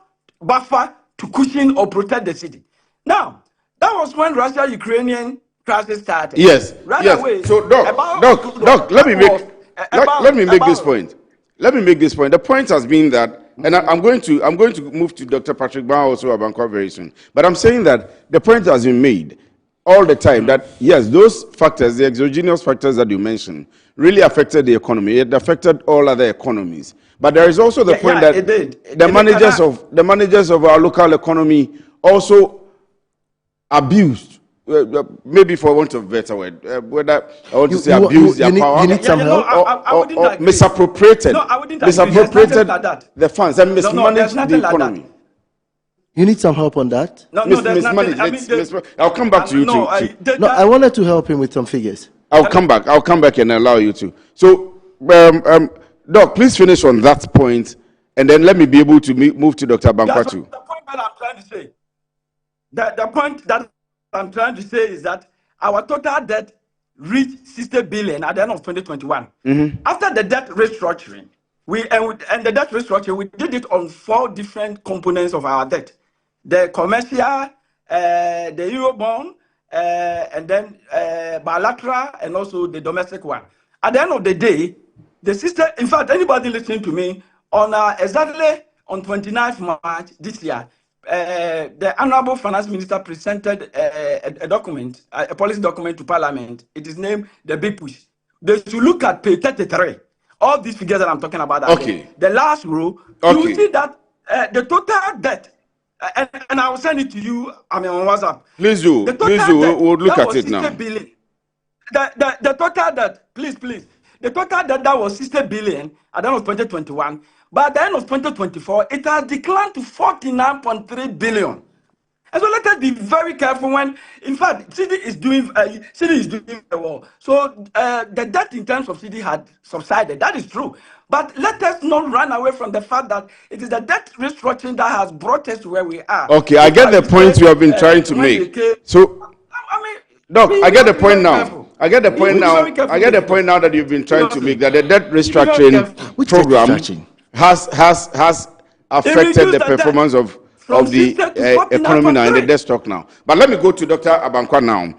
buffer to cushion or protect the cedi. Now, that was when Russia-Ukrainian crisis started. Yes. Right yes. away. So, Doc, let me make this point. Let me make this point. The point has been that, and I'm going to move to Dr. Patrick Bao also Abankwa very soon. But I'm saying that the point has been made all the time that yes, those factors, the exogenous factors that you mentioned, really affected the economy. It affected all other economies. But there is also the point that the managers of our local economy also abused, maybe for want of a better word, whether I want to say abused their power, you need some help, or misappropriated the funds and mismanaged the economy. Like you need some help on that? No, there's nothing. I'll come back to you too. I wanted to help him with some figures. I'll come back and allow you to. So, Doc, please finish on that point, and then let me be able to move to Dr. Abankwa too. The point that I'm trying to say. The point that I'm trying to say is that our total debt reached 60 billion at the end of 2021. Mm-hmm. After the debt restructuring, we did it on 4 different components of our debt: the commercial, the Eurobond, and then bilateral, and also the domestic one. At the end of the day, the system, in fact, anybody listening to me, on exactly on 29th March this year, the Honorable Finance Minister presented a document, a policy document to Parliament. It is named the Big Push. They should look at page 33. All these figures that I'm talking about. Okay. The last row, you will see that the total debt, and I will send it to you, on WhatsApp. Please do. We'll look at it now. Billion. The total debt, please. The total debt that was 60 billion at the end of 2021. By the end of 2024, it has declined to 49.3 billion. And so let us be very careful when, in fact, CD is doing very well. So the debt in terms of CD had subsided. That is true. But let us not run away from the fact that it is the debt restructuring that has brought us to where we are. Okay, I get the point you have been trying to make. So, Doc, I get the point now. I get the point now. I get the point now that you've been trying to make, that the debt restructuring program has affected the performance of the economy now and the debt stock now. But let me go to Dr. Abankwah now.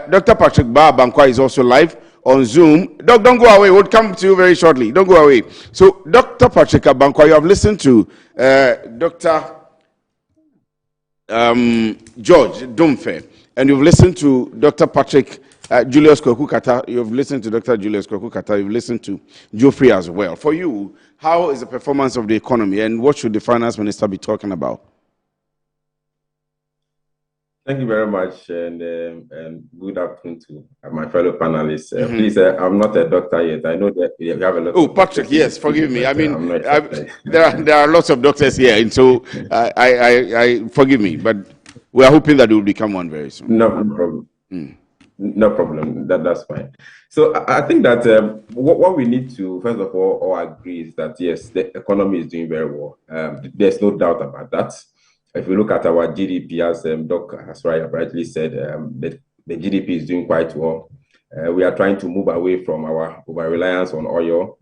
Dr. Patrick Ba Abankwah is also live on Zoom. Doc, don't go away. We'll come to you very shortly. Don't go away. So, Dr. Patrick Abankwah, you have listened to Dr. George Domfe, and you've listened to Dr. Patrick Julius Kwaku-Kattah. You've listened to Dr. Julius Kwaku-Kattah. You've listened to Geoffrey as well. For you, how is the performance of the economy, and what should the finance minister be talking about? Thank you very much, and good afternoon to my fellow panelists. Please, I'm not a doctor yet. I know that you have a lot. Oh, Patrick, yes, forgive me. I mean, there are lots of doctors here, and so I forgive me, but we are hoping that you will become one very soon. No problem. No problem. That's fine. So I think that what we need to first of all agree is that yes, the economy is doing very well. There's no doubt about that. If we look at our GDP, as Doc has rightly said, the GDP is doing quite well. We are trying to move away from our over-reliance on oil,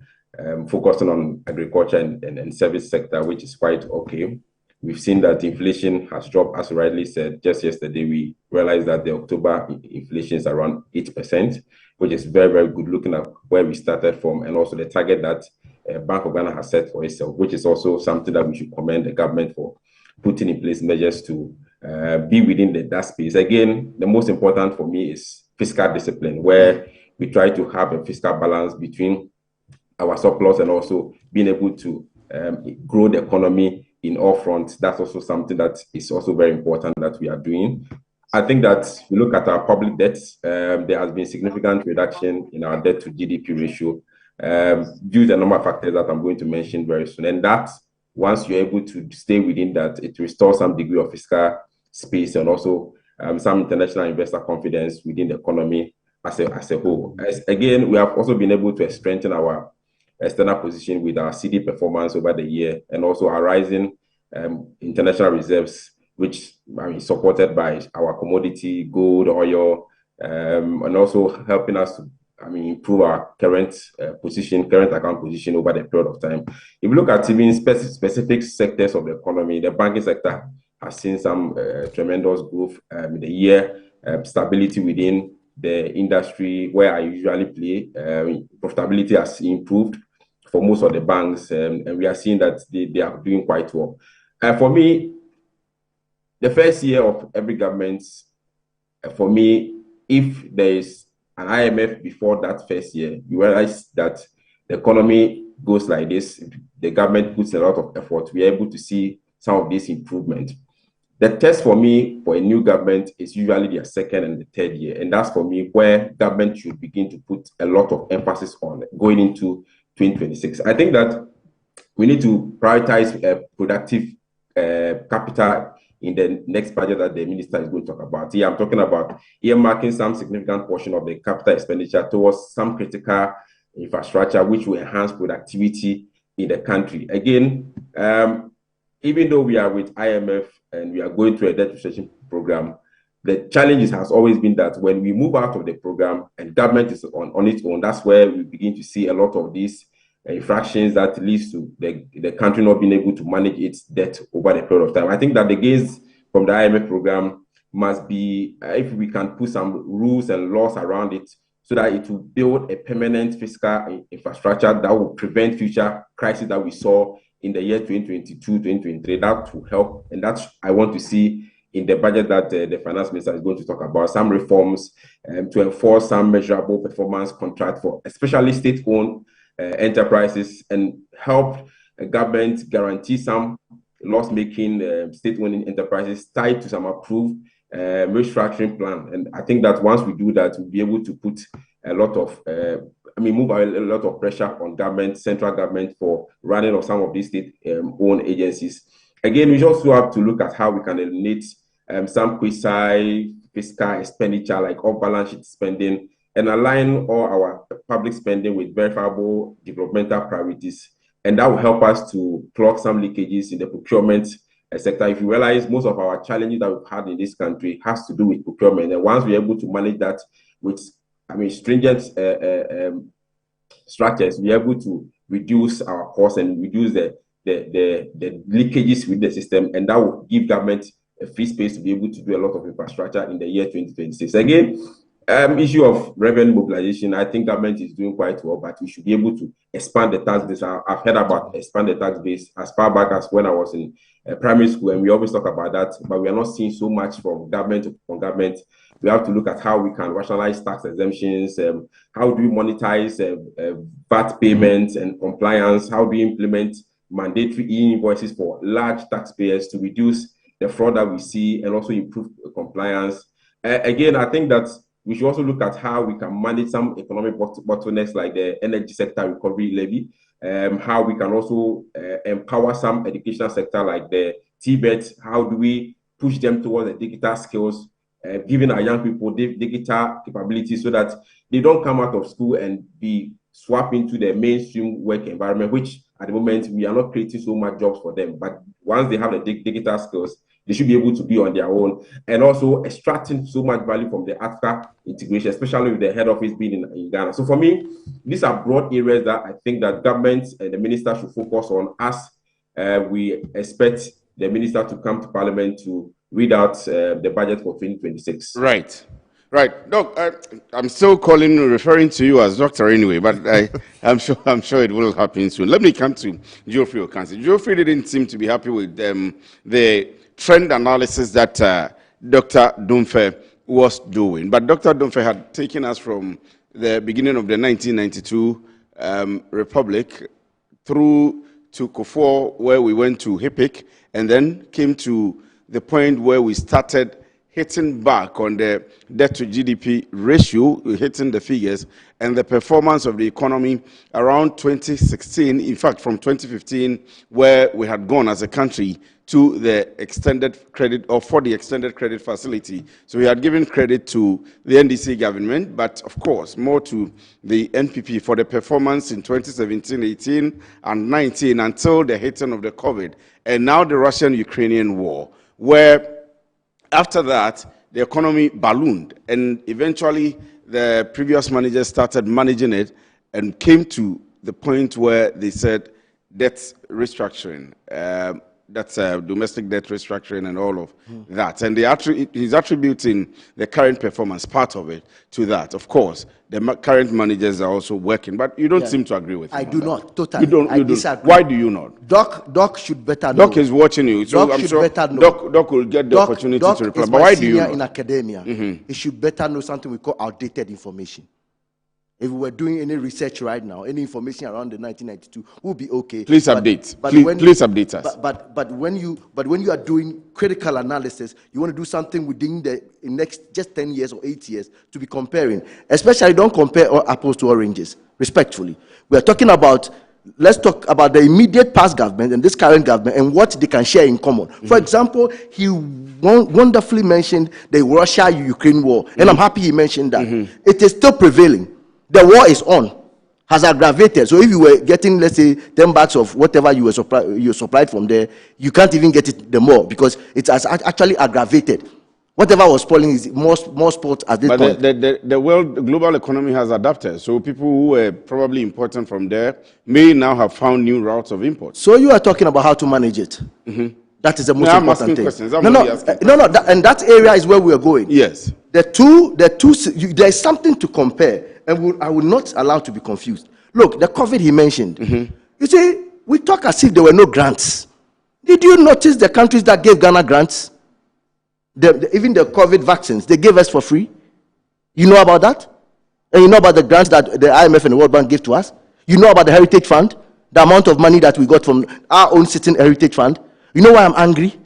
focusing on agriculture and service sector, which is quite okay. We've seen that inflation has dropped, as rightly said. Just yesterday, we realized that the October inflation is around 8%, which is very, very good looking at where we started from, and also the target that Bank of Ghana has set for itself, which is also something that we should commend the government for putting in place measures to be within that space. Again, the most important for me is fiscal discipline, where we try to have a fiscal balance between our surplus and also being able to grow the economy in all fronts. That's also something that is also very important that we are doing. I think that if we look at our public debts, there has been significant reduction in our debt to GDP ratio due to a number of factors that I'm going to mention very soon. And that, once you're able to stay within that, it restores some degree of fiscal space and also some international investor confidence within the economy as a whole. Again, we have also been able to strengthen our external position with our CD performance over the year, and also our rising international reserves, which is supported by our commodity, gold, oil, and also helping us to improve our current account position over the period of time. If you look at even specific sectors of the economy, the banking sector has seen some tremendous growth in the year, stability within the industry where I usually play. Profitability has improved for most of the banks, and we are seeing that they are doing quite well. For me, the first year of every government, for me, if there is an IMF before that first year, you realize that the economy goes like this. The government puts a lot of effort. We are able to see some of this improvement. The test for me for a new government is usually their second and the third year. And that's for me where government should begin to put a lot of emphasis on going into 2026. I think that we need to prioritize productive capital in the next budget that the minister is going to talk about. Here, I'm talking about earmarking some significant portion of the capital expenditure towards some critical infrastructure, which will enhance productivity in the country. Again, even though we are with IMF and we are going through a debt restriction program, the challenge has always been that when we move out of the program and government is on its own, that's where we begin to see a lot of these infractions that leads to the country not being able to manage its debt over the period of time. I think that the gains from the IMF program must be, if we can put some rules and laws around it so that it will build a permanent fiscal infrastructure that will prevent future crises that we saw in the year 2022, 2023. That will help, and that's I want to see in the budget that the finance minister is going to talk about, some reforms to enforce some measurable performance contract for especially state-owned enterprises, and help government guarantee some loss-making state-owned enterprises tied to some approved restructuring plan. And I think that once we do that, we'll be able to put a lot of, move a lot of pressure on government, central government, for running of some of these state-owned agencies. Again, we also have to look at how we can eliminate some quasi fiscal expenditure like off-balance sheet spending, and align all our public spending with verifiable developmental priorities. And that will help us to plug some leakages in the procurement sector. If you realize most of our challenges that we've had in this country has to do with procurement. And once we're able to manage that with, stringent structures, we're able to reduce our costs and reduce the leakages with the system. And that will give government a free space to be able to do a lot of infrastructure in the year 2026. Again, issue of revenue mobilization, I think government is doing quite well, but we should be able to expand the tax base. I've heard about expand the tax base as far back as when I was in primary school, and we always talk about that, but we are not seeing so much from government. We have to look at how we can rationalize tax exemptions, how do we monetize VAT payments and compliance, how do we implement mandatory e-invoices for large taxpayers to reduce the fraud that we see and also improve compliance. Again, I think that we should also look at how we can manage some economic bottlenecks like the energy sector recovery levy, how we can also empower some educational sector like the TVET, how do we push them towards the digital skills, giving our young people digital capabilities so that they don't come out of school and be swapped into the mainstream work environment, which at the moment we are not creating so much jobs for them. But once they have the digital skills, they should be able to be on their own, and also extracting so much value from the Africa integration, especially with the head office being in Ghana. So for me, these are broad areas that I think that government and the minister should focus on as we expect the minister to come to Parliament to read out the budget for 2026. Right. Doc, I'm still referring to you as doctor anyway, but I'm sure it will happen soon. Let me come to Geoffrey Okansi. Geoffrey didn't seem to be happy with the trend analysis that Dr. Domfe was doing. But Dr. Domfe had taken us from the beginning of the 1992 Republic through to Kufuor, where we went to HIPIC, and then came to the point where we started hitting back on the debt to GDP ratio, hitting the figures, and the performance of the economy around 2016, in fact, from 2015, where we had gone as a country to the extended credit, or for the extended credit facility. So we had given credit to the NDC government, but of course, more to the NPP for the performance in 2017, 18, and 19, until the hitting of the COVID, and now the Russian-Ukrainian war, where after that, the economy ballooned, and eventually the previous managers started managing it and came to the point where they said debt restructuring, that's domestic debt restructuring and all of that. And he's attributing the current performance, part of it, to that. Of course, the current managers are also working, but you don't seem to agree with him. I do not, totally. You disagree. Why do you not? Doc should better know. Doc is watching you, so I'm sure Doc will get the opportunity to reply. But why do you not? In academia, he should better know something we call outdated information. If we were doing any research right now, any information around the 1992 would be okay. Please update. Please update us. But when you are doing critical analysis, you want to do something within the next just 10 years or 8 years to be comparing. Especially, don't compare apples to oranges. Respectfully, we are talking about. Let's talk about the immediate past government and this current government and what they can share in common. For example, he wonderfully mentioned the Russia-Ukraine war, and I'm happy he mentioned that. It is still prevailing. The war is on, has aggravated. So if you were getting, let's say, 10 bags of whatever you supplied from there, you can't even get it the more because it has actually aggravated. Whatever was spoiling is more spoiled at this point. But the global economy has adapted. So people who were probably importing from there may now have found new routes of import. So you are talking about how to manage it. That is the most important thing. Questions. No, and that area is where we are going. Yes. There is something to compare. And I will not allow to be confused. Look, the COVID he mentioned. You see, we talk as if there were no grants. Did you notice the countries that gave Ghana grants? Even the COVID vaccines, they gave us for free. You know about that? And you know about the grants that the IMF and the World Bank gave to us? You know about the Heritage Fund? The amount of money that we got from our own sitting Heritage Fund? You know why I'm angry?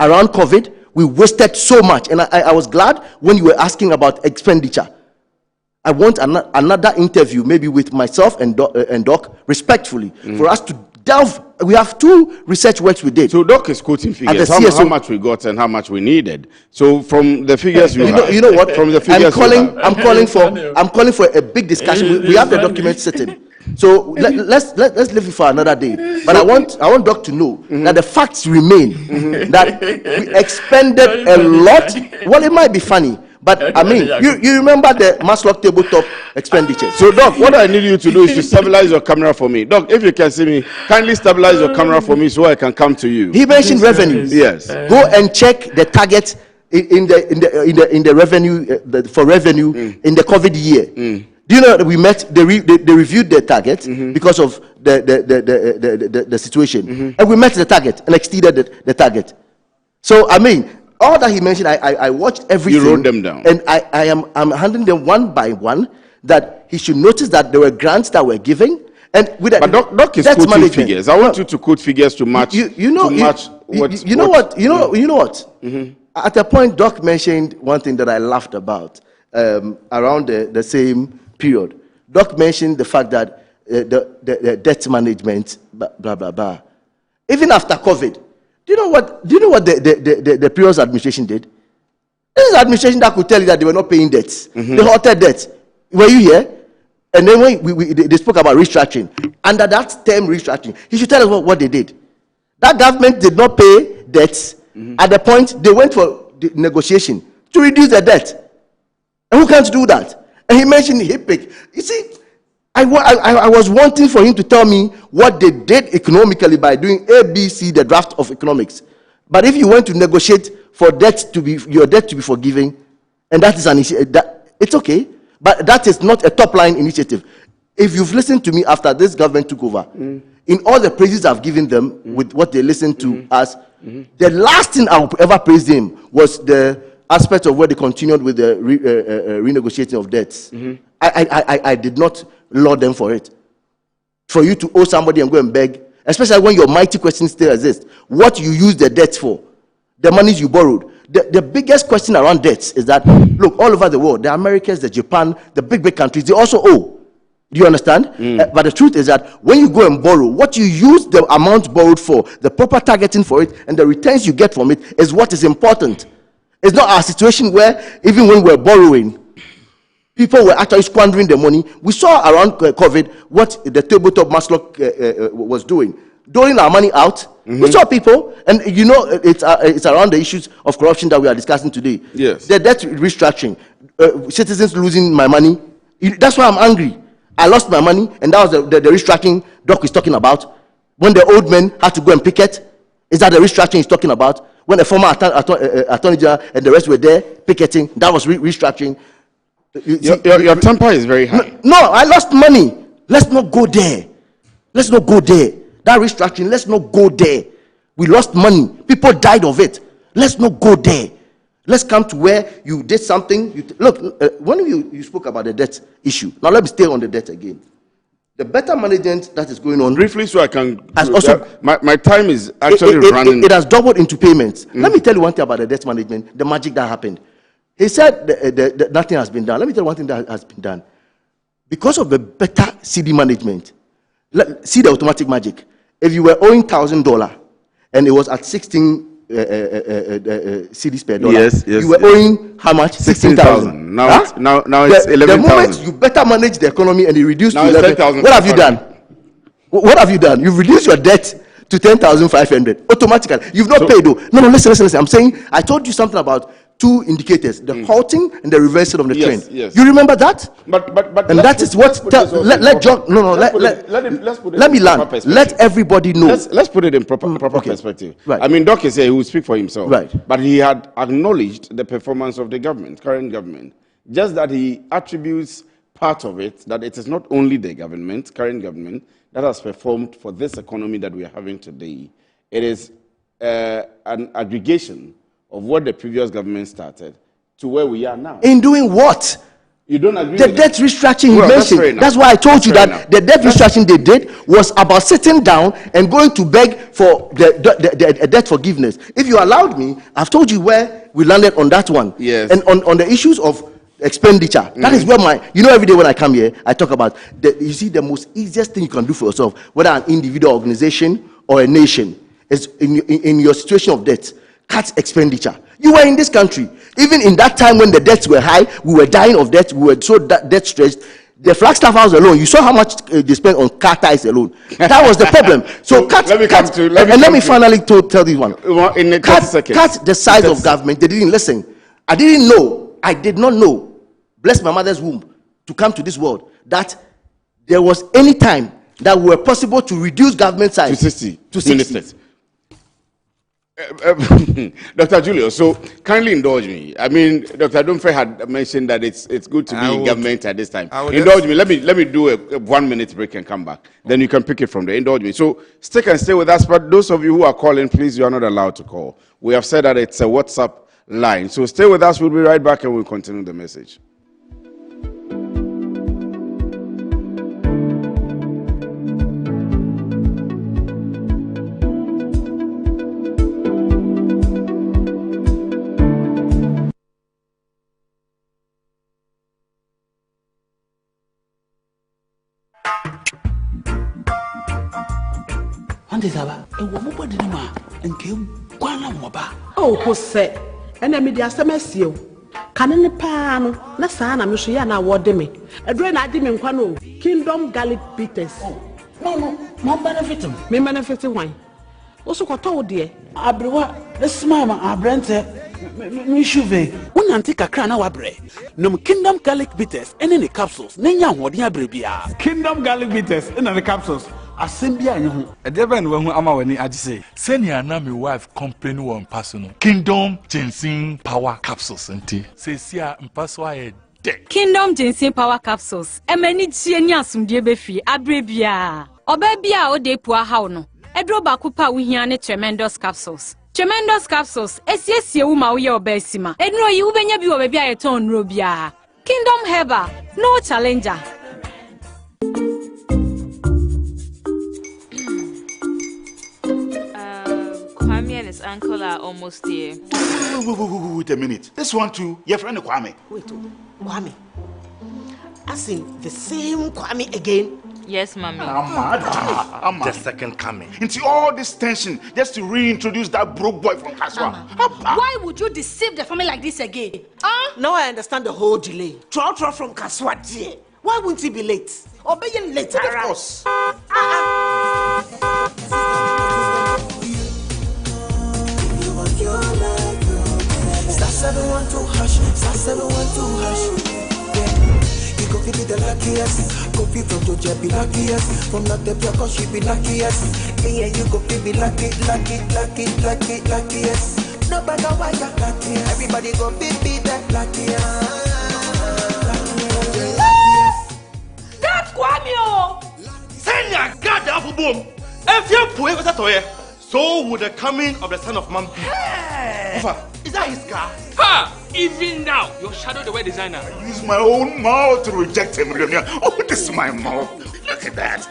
Around COVID, we wasted so much. And I was glad when you were asking about expenditure. I want another interview, maybe with myself and Doc, respectfully, for us to delve we have 2 research works we did. So Doc is quoting figures, how much we got and how much we needed. So from the figures you know what? From the figures I'm calling for a big discussion. We have the document sitting. So let's leave it for another day. But I want Doc to know that the facts remain that we expended a lot. Well, it might be funny, but I mean, you remember the Maslow tabletop expenditure. So Doc, what I need you to do is to stabilize your camera for me. Doc, if you can see me, kindly stabilize your camera for me so I can come to you. He mentioned revenue. Yes. Go and check the target in the revenue for revenue in the COVID year. Do you know that we met? They reviewed the target because of the situation, and we met the target and exceeded the target. So I mean, all that he mentioned, I watched everything. You wrote them down, and I'm handling them one by one. That he should notice that there were grants that were given, and with but Doc is quoting figures. I want you to quote figures to match. You know what? At a point, Doc mentioned one thing that I laughed about around the same period. Doc mentioned the fact that the debt management, blah blah blah. Even after COVID, do you know what the previous administration did? This is the administration that could tell you that they were not paying debts. They halted debts. Were you here? And then when they spoke about restructuring, under that term restructuring, he should tell us what they did. That government did not pay debts. At the point they went for the negotiation to reduce the debt. And who can't do that? And he mentioned HIPIC. You see, I was wanting for him to tell me what they did economically by doing ABC, the draft of economics. But if you want to negotiate for your debt to be forgiven, and that is an issue, it's okay. But that is not a top-line initiative. If you've listened to me after this government took over, in all the praises I've given them with what they listened to us, the last thing I would ever praise them was the aspect of where they continued with the renegotiating of debts. I did not laud them for it. For you to owe somebody and go and beg, especially when your mighty question still exists, what you use the debt for, the monies you borrowed. The biggest question around debts is that, look, all over the world, the Americans, the Japan, the big countries, they also owe. Do you understand? But the truth is that when you go and borrow, what you use the amount borrowed for, the proper targeting for it, and the returns you get from it is what is important. It's not our situation where even when we're borrowing, people were actually squandering the money. We saw around COVID what the tabletop Maslow was doing. Doling our money out. We saw people, and you know, it's around the issues of corruption that we are discussing today. Yes. The debt restructuring, citizens losing my money. That's why I'm angry. I lost my money, and that was the restructuring Doc is talking about. When the old men had to go and picket, is that the restructuring he's talking about? When the former attorney general and the rest were there picketing, that was restructuring. Your temper is very high. No, I lost money. Let's not go there. Let's not go there. That restructuring, let's not go there. We lost money. People died of it. Let's not go there. Let's come to where you did something. Look, when you spoke about the debt issue, now let me stay on the debt again. The better management that is going on. Briefly, so I can. My time is actually running. It has doubled into payments. Let me tell you one thing about the debt management, the magic that happened. He said that nothing has been done. Let me tell you one thing that has been done. Because of the better CD management, see the automatic magic. If you were owing $1,000 and it was at 16 cedis per dollar, you were owing how much? 16,000. Now it's 11,000. The moment you better manage the economy and you reduce to 11,000, what have you done? What have you done? You've reduced your debt to 10,500 automatically. You've not paid though. No, listen. I'm saying I told you something about two indicators: the halting and the reversal of the trend. Yes. You remember that? But and that is what. Let me land. Let everybody know. Let's put it in proper perspective. Right. I mean, Doc is here; he will speak for himself. Right. But he had acknowledged the performance of the government, current government. Just that he attributes part of it that it is not only the government, current government, that has performed for this economy that we are having today. It is an aggregation of what the previous government started to where we are now. In doing what? You don't agree the with debt restructuring he mentioned. That's why I told you that the debt restructuring they did was about sitting down and going to beg for the debt forgiveness. If you allowed me, I've told you where we landed on that one. Yes. And on the issues of expenditure, that is where every day when I come here, I talk about you see, the most easiest thing you can do for yourself, whether an individual organization or a nation is in your situation of debt, cut expenditure. You were in this country. Even in that time when the debts were high, we were dying of debt, we were so debt stressed. The Flagstaff House alone, you saw how much they spent on car ties alone. That was the problem. So let me finally tell you one. In 30 seconds. Cut the size of government. They didn't listen. I did not know, bless my mother's womb, to come to this world, that there was any time that were possible to reduce government size to 60 ministers. Dr. Julio, so kindly indulge me. I mean, Dr. Domfe had mentioned that it's good to be in government at this time. Indulge me. Let me do a 1 minute break and come back. Then you can pick it from there. Indulge me. So stick and stay with us. But those of you who are calling, please, you are not allowed to call. We have said that it's a WhatsApp line. So stay with us. We'll be right back and we'll continue the message. Oh, Jose, and I media semesio. Cannon pan, Nasana, Mushiana, what me. A drain I didn't quano. Kingdom Garlic Bitters. No, my benefit. Me benefit wine. Also, what told dear. Abrewa, the smile, our brand, me shuve. One antique crown our bread. No Kingdom Garlic Bitters, and any capsules. Nanya, what ya bribia. Kingdom Garlic Bitters, and the capsules. Assembly, a devil when I'm when I say, send your name, your wife, complain one personal. Kingdom Ginseng Power Capsules, and tea. Say, see, I'm password. Kingdom Ginseng Power Capsules. A many genius from Debefi, Abribia. Or Babia or De Puahano. A drobakupa we hear tremendous capsules. Tremendous capsules. Yes, you ma your besima. And no, you when you be a ton rubia. Kingdom Herbal, no challenger. Kwame and his uncle are almost here. Wait a minute. This one too, your friend Kwame. Wait, Kwame. As in the same Kwame again? Yes, Mommy. I'm the second coming. Into all this tension just to reintroduce that broke boy from Kaswa. Why would you deceive the family like this again? Now I understand the whole delay. Troll from Kaswa, dear. Why wouldn't he be late? Or be later? Of course. Star 712 hush, star 712 hush. Yeah, you go feel the luckiest. Coffee from Georgia be luckiest. From Natepia, cause she be luckiest. Yeah, you go feel be luckiest. No matter why you're luckiest. Everybody go be the luckiest. That's Kwame! Send your God the apple boom. If you put it with a so would the coming of the Son of Man be. Hey! Is that his car? Ha! Even now, your shadow the way designer. I use my own mouth to reject him. Oh, this is my mouth. Look at that.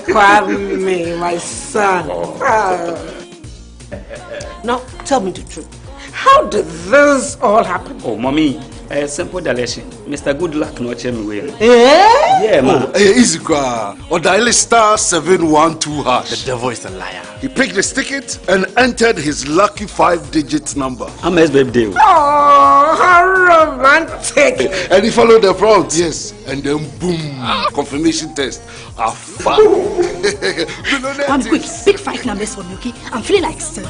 Kwame, my son. Now, tell me the truth. How did this all happen? Oh, Mommy, simple direction. Mr. Good Luck no check me way. Yeah, man. Easy car. Or dial star 712 hash. The devil is a liar. He picked his ticket and entered his lucky 5-digit number. I'm a baby. Oh, how romantic. And he followed the prompts. Yes. And then boom. Confirmation test. I'm quick. Pick 5 numbers for me, okay? I'm feeling like 7.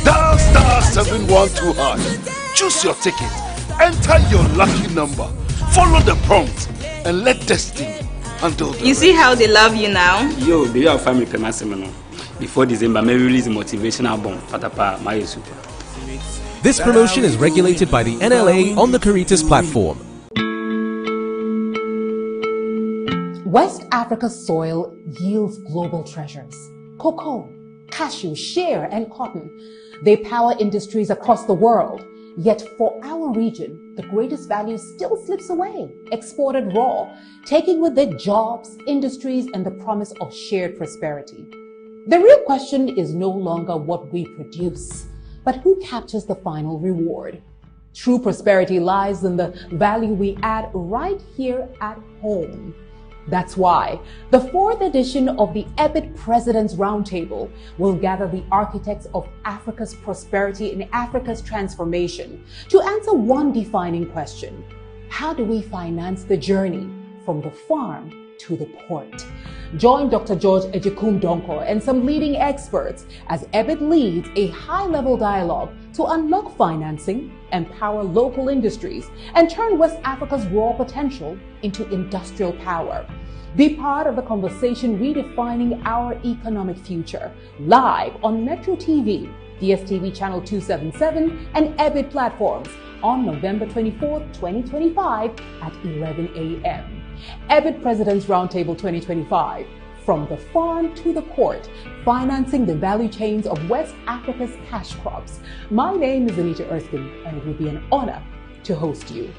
Dial star 712 hash. Choose your ticket. Enter your lucky number. Follow the prompts and let destiny handle the You see how they love you now? Yo, do you have family payment? Before December, may release a motivational album. Patapa, my super. This promotion is regulated by the NLA on the Caritas platform. West Africa's soil yields global treasures. Cocoa, cashew, shea, and cotton. They power industries across the world. Yet for our region, the greatest value still slips away, exported raw, taking with it jobs, industries, and the promise of shared prosperity. The real question is no longer what we produce, but who captures the final reward. True prosperity lies in the value we add right here at home. That's why the 4th edition of the EBIT President's Roundtable will gather the architects of Africa's prosperity and Africa's transformation to answer one defining question: how do we finance the journey from the farm to the port? Join Dr. George Ejekum Donko and some leading experts as EBIT leads a high-level dialogue to unlock financing, empower local industries, and turn West Africa's raw potential into industrial power. Be part of the conversation redefining our economic future, live on Metro TV, DSTV Channel 277, and EBIT platforms on November 24, 2025 at 11 a.m. EBIT President's Roundtable 2025, from the farm to the court, financing the value chains of West Africa's cash crops. My name is Anita Erskine, and it will be an honor to host you.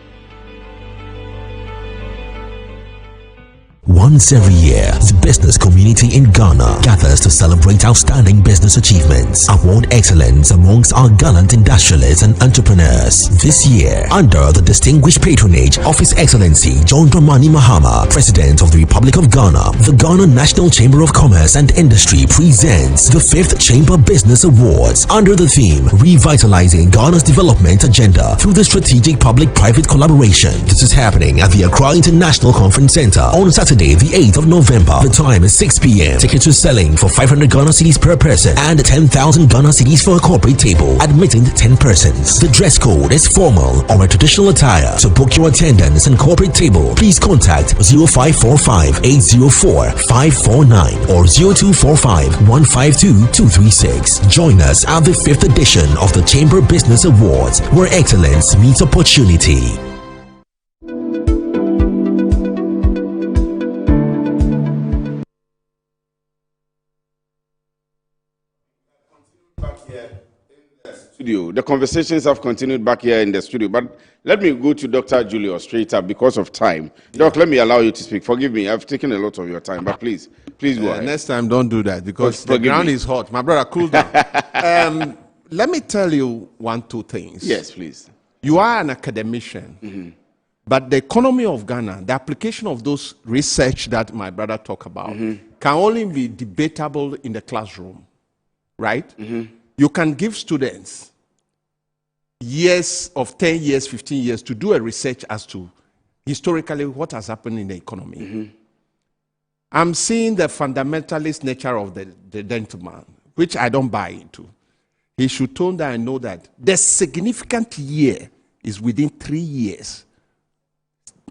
Once every year, the business community in Ghana gathers to celebrate outstanding business achievements, award excellence amongst our gallant industrialists and entrepreneurs. This year, under the distinguished patronage of His Excellency John Dramani Mahama, President of the Republic of Ghana, the Ghana National Chamber of Commerce and Industry presents the 5th Chamber Business Awards under the theme Revitalizing Ghana's Development Agenda through the Strategic Public-Private Collaboration. This is happening at the Accra International Conference Center on Saturday, the 8th of November. The time is 6 p.m. Tickets are selling for 500 Ghana cedis per person and 10,000 Ghana cedis for a corporate table, admitting 10 persons. The dress code is formal or a traditional attire. To book your attendance and corporate table, please contact 0545-804-549 or 0245-152-236. Join us at the 5th edition of the Chamber Business Awards, where excellence meets opportunity. The conversations have continued back here in the studio, but let me go to Dr. Julius straight up because of time. Doc, let me allow you to speak. Forgive me, I've taken a lot of your time, but please go ahead. Next time, don't do that because the ground is hot. My brother, cool down. Let me tell you two things. Yes, please. You are an academician, but the economy of Ghana, the application of those research that my brother talked about, can only be debatable in the classroom, right? You can give students years of 10 years, 15 years to do a research as to historically what has happened in the economy. I'm seeing the fundamentalist nature of the gentleman, which I don't buy into. He should tone down and know that the significant year is within 3 years.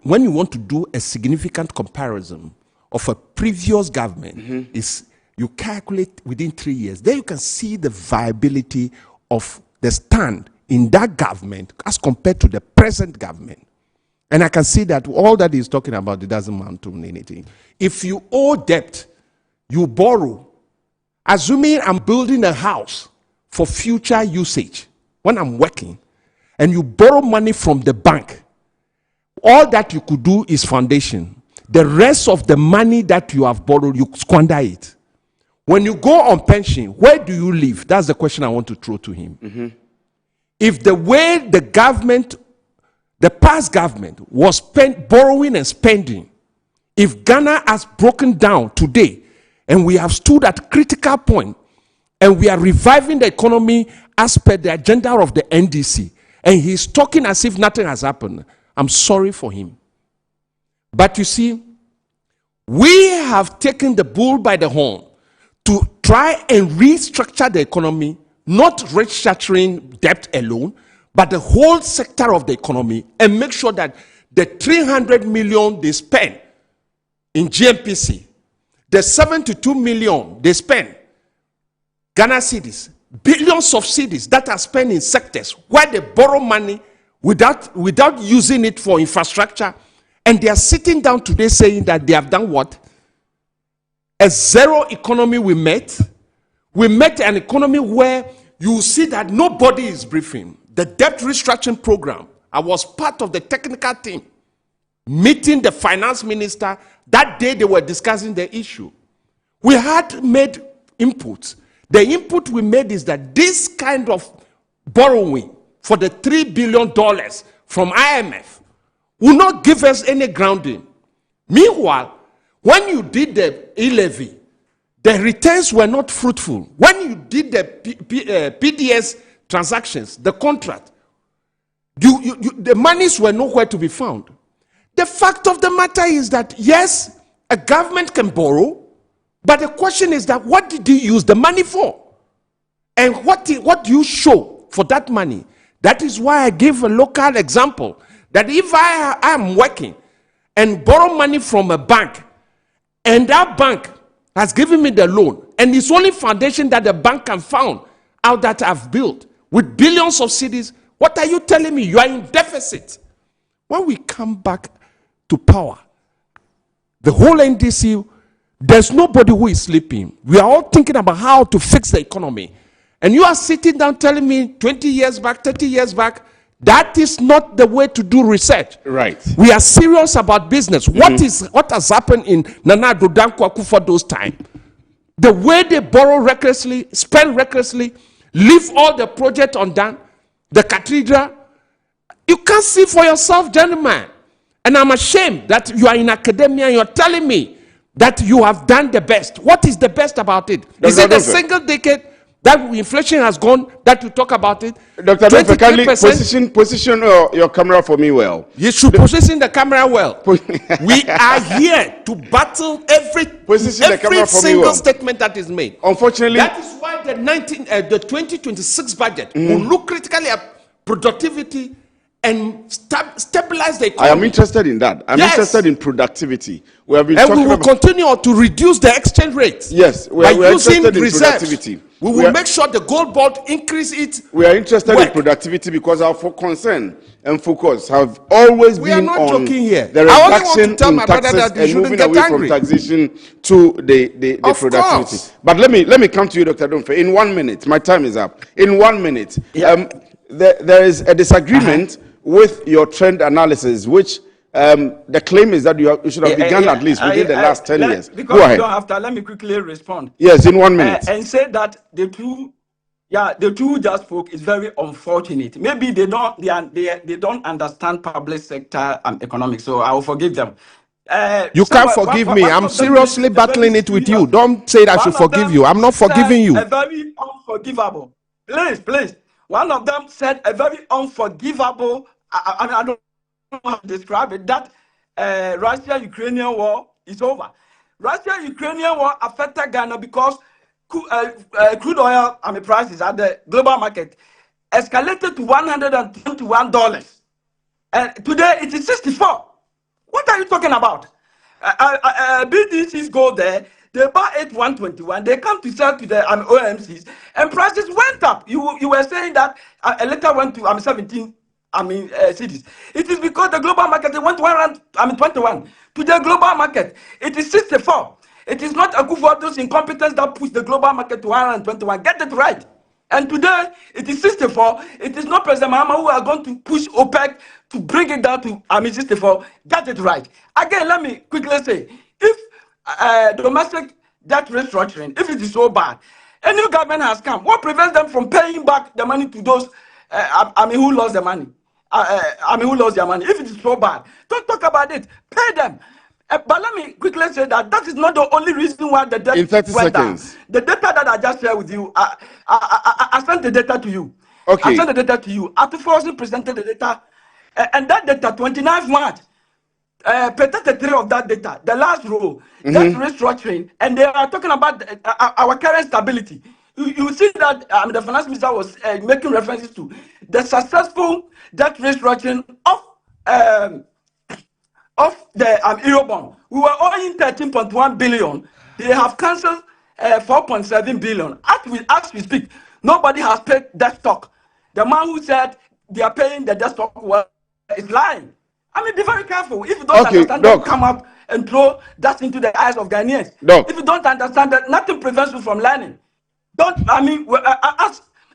When you want to do a significant comparison of a previous government, is you calculate within 3 years. Then you can see the viability of the stand in that government as compared to the present government. And I can see that all that he's talking about, it doesn't amount to anything. If you owe debt, you borrow. Assuming I'm building a house for future usage when I'm working, and you borrow money from the bank, all that you could do is foundation. The rest of the money that you have borrowed, you squander it. When you go on pension, where do you live? That's the question I want to throw to him. If the way the government, the past government, was borrowing and spending, if Ghana has broken down today and we have stood at critical point and we are reviving the economy as per the agenda of the NDC, and he's talking as if nothing has happened, I'm sorry for him. But you see, we have taken the bull by the horn to try and restructure the economy, not restructuring debt alone, but the whole sector of the economy, and make sure that the 300 million they spend in GMPC, the 72 million they spend, Ghana cedis, billions of cedis that are spent in sectors where they borrow money without using it for infrastructure, and they are sitting down today saying that they have done what? A zero economy we met. We met an economy where you see that nobody is briefing. The debt restructuring program, I was part of the technical team meeting the finance minister. That day they were discussing the issue. We had made inputs. The input we made is that this kind of borrowing for the $3 billion from IMF will not give us any grounding. Meanwhile, When you did the e-levy, the returns were not fruitful. When you did the PDS transactions, the contract, the monies were nowhere to be found. The fact of the matter is that, yes, a government can borrow, but the question is that what did you use the money for? And what do you show for that money? That is why I give a local example, that if I am working and borrow money from a bank, and that bank has given me the loan, and it's only foundation that the bank can found out that I've built with billions of cedis, what are you telling me? You are in deficit. When we come back to power, the whole NDC, there's nobody who is sleeping. We are all thinking about how to fix the economy. And you are sitting down telling me 20 years back, 30 years back, that is not the way to do research. Right. We are serious about business. What has happened in Nana Addo Dankwa Akufo those time? The way they borrow recklessly, spend recklessly, leave all the project undone, the cathedral. You can't see for yourself, gentlemen. And I'm ashamed that you are in academia and you're telling me that you have done the best. What is the best about it? Is it a single decade that inflation has gone, that you talk about it? Dr. Adolphe, kindly position your camera for me well. You should position the camera well. We are here to battle every single statement that is made. Unfortunately, that is why the 2026 budget will look critically at productivity and stabilize the economy. I am interested in that. I'm interested in productivity. We have been and we will continue to reduce the exchange rate. Yes, we are interested in productivity. We will make sure the gold board increase it. We are interested in productivity because our concern and focus have always been on the reduction in taxes and moving away from taxation to the productivity. But let me come to you, Dr. Adolphe. In 1 minute, my time is up. In 1 minute, there is a disagreement with your trend analysis, which the claim is that you should have begun at least within the last 10 years. Because Go ahead. you don't have to, let me quickly respond. Yes, in 1 minute. And say that the two just spoke is very unfortunate. Maybe they don't understand public sector economics, so I will forgive them. You can't forgive me. I'm seriously battling it with you. Don't say that I should forgive you. I'm not forgiving you. A very unforgivable. Please. One of them said a very unforgivable, I don't know how to describe it, that Russia-Ukrainian war is over. Russia-Ukrainian war affected Ghana because crude oil prices at the global market escalated to $121. And today it is 64. What are you talking about? BDCs go there, they buy at 121, they come to sell to the OMCs, and prices went up. You were saying that a liter went to 17 cities. It is because the global market, they went to 21. To the global market, it is 64. It is not Akufo-Addo's incompetence that pushed the global market to 121. Get it right. And today, it is 64. It is not President Mahama who are going to push OPEC to bring it down to 64. Get it right. Again, let me quickly say, if domestic debt restructuring, if it is so bad, a new government has come, what prevents them from paying back the money to those who lost the money? Who lost their money? If it is so bad, don't talk about it. Pay them. But let me quickly say that is not the only reason why the debt in 30 went seconds. Down. The data that I just shared with you, I sent the data to you. Okay. I sent the data to you. Artificially presented the data, and that data, 29th March, page 33 of that data, the last row, that's restructuring, and they are talking about our current stability. You see that the finance minister was making references to the successful debt restructuring of the Eurobond. We were owing 13.1 billion. They have cancelled 4.7 billion. As we speak, nobody has paid that stock. The man who said they are paying the debt stock is lying. Be very careful. If you don't understand, don't come up and throw that into the eyes of Ghanaians. If you don't understand that, nothing prevents you from learning.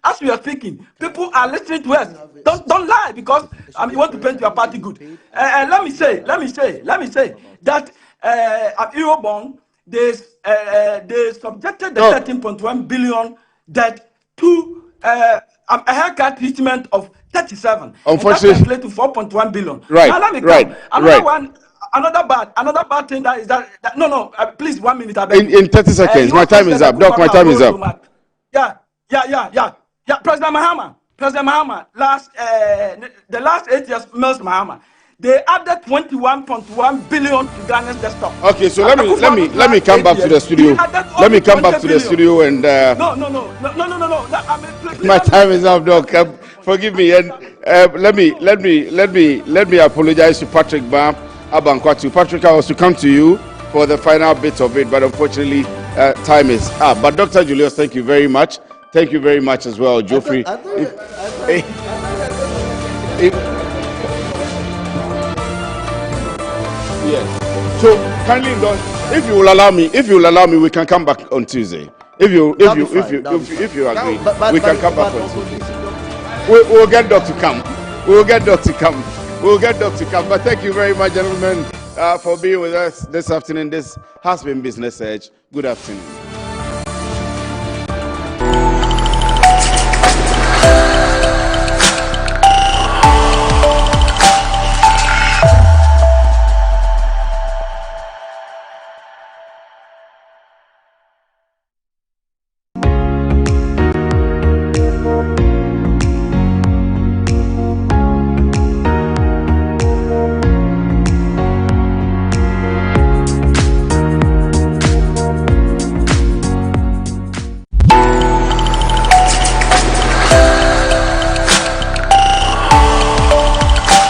As we are speaking, people are listening to us. Don't lie because you want to paint your party good. And let me say that Eurobond, they subjected the 13.1 billion debt to a haircut treatment of 37. Unfortunately, to 4.1 billion. Right. Now let me come. Another one. another bad thing that is that no, please 1 minute. In 30 seconds, my time is up. Doc, my time is up. Yeah. President Mahama, the last 8 years, Mills Mahama, they added 21.1 billion to Ghana's desktop. Okay, so let me come back to the studio. Let me come back to the studio and. No. My time is up, Doc. Forgive me, and let me apologize to Patrick Bam Abankwatu. Patrick, I was to come to you for the final bit of it, but unfortunately, time is up. But Dr. Julius, thank you very much. Thank you very much as well, Geoffrey. Yes. So kindly, if you will allow me, we can come back on Tuesday. If you agree, we can come back on Tuesday. We'll get Doc to come. We'll get Doc to come. But thank you very much, gentlemen, for being with us this afternoon. This has been Business Edge. Good afternoon.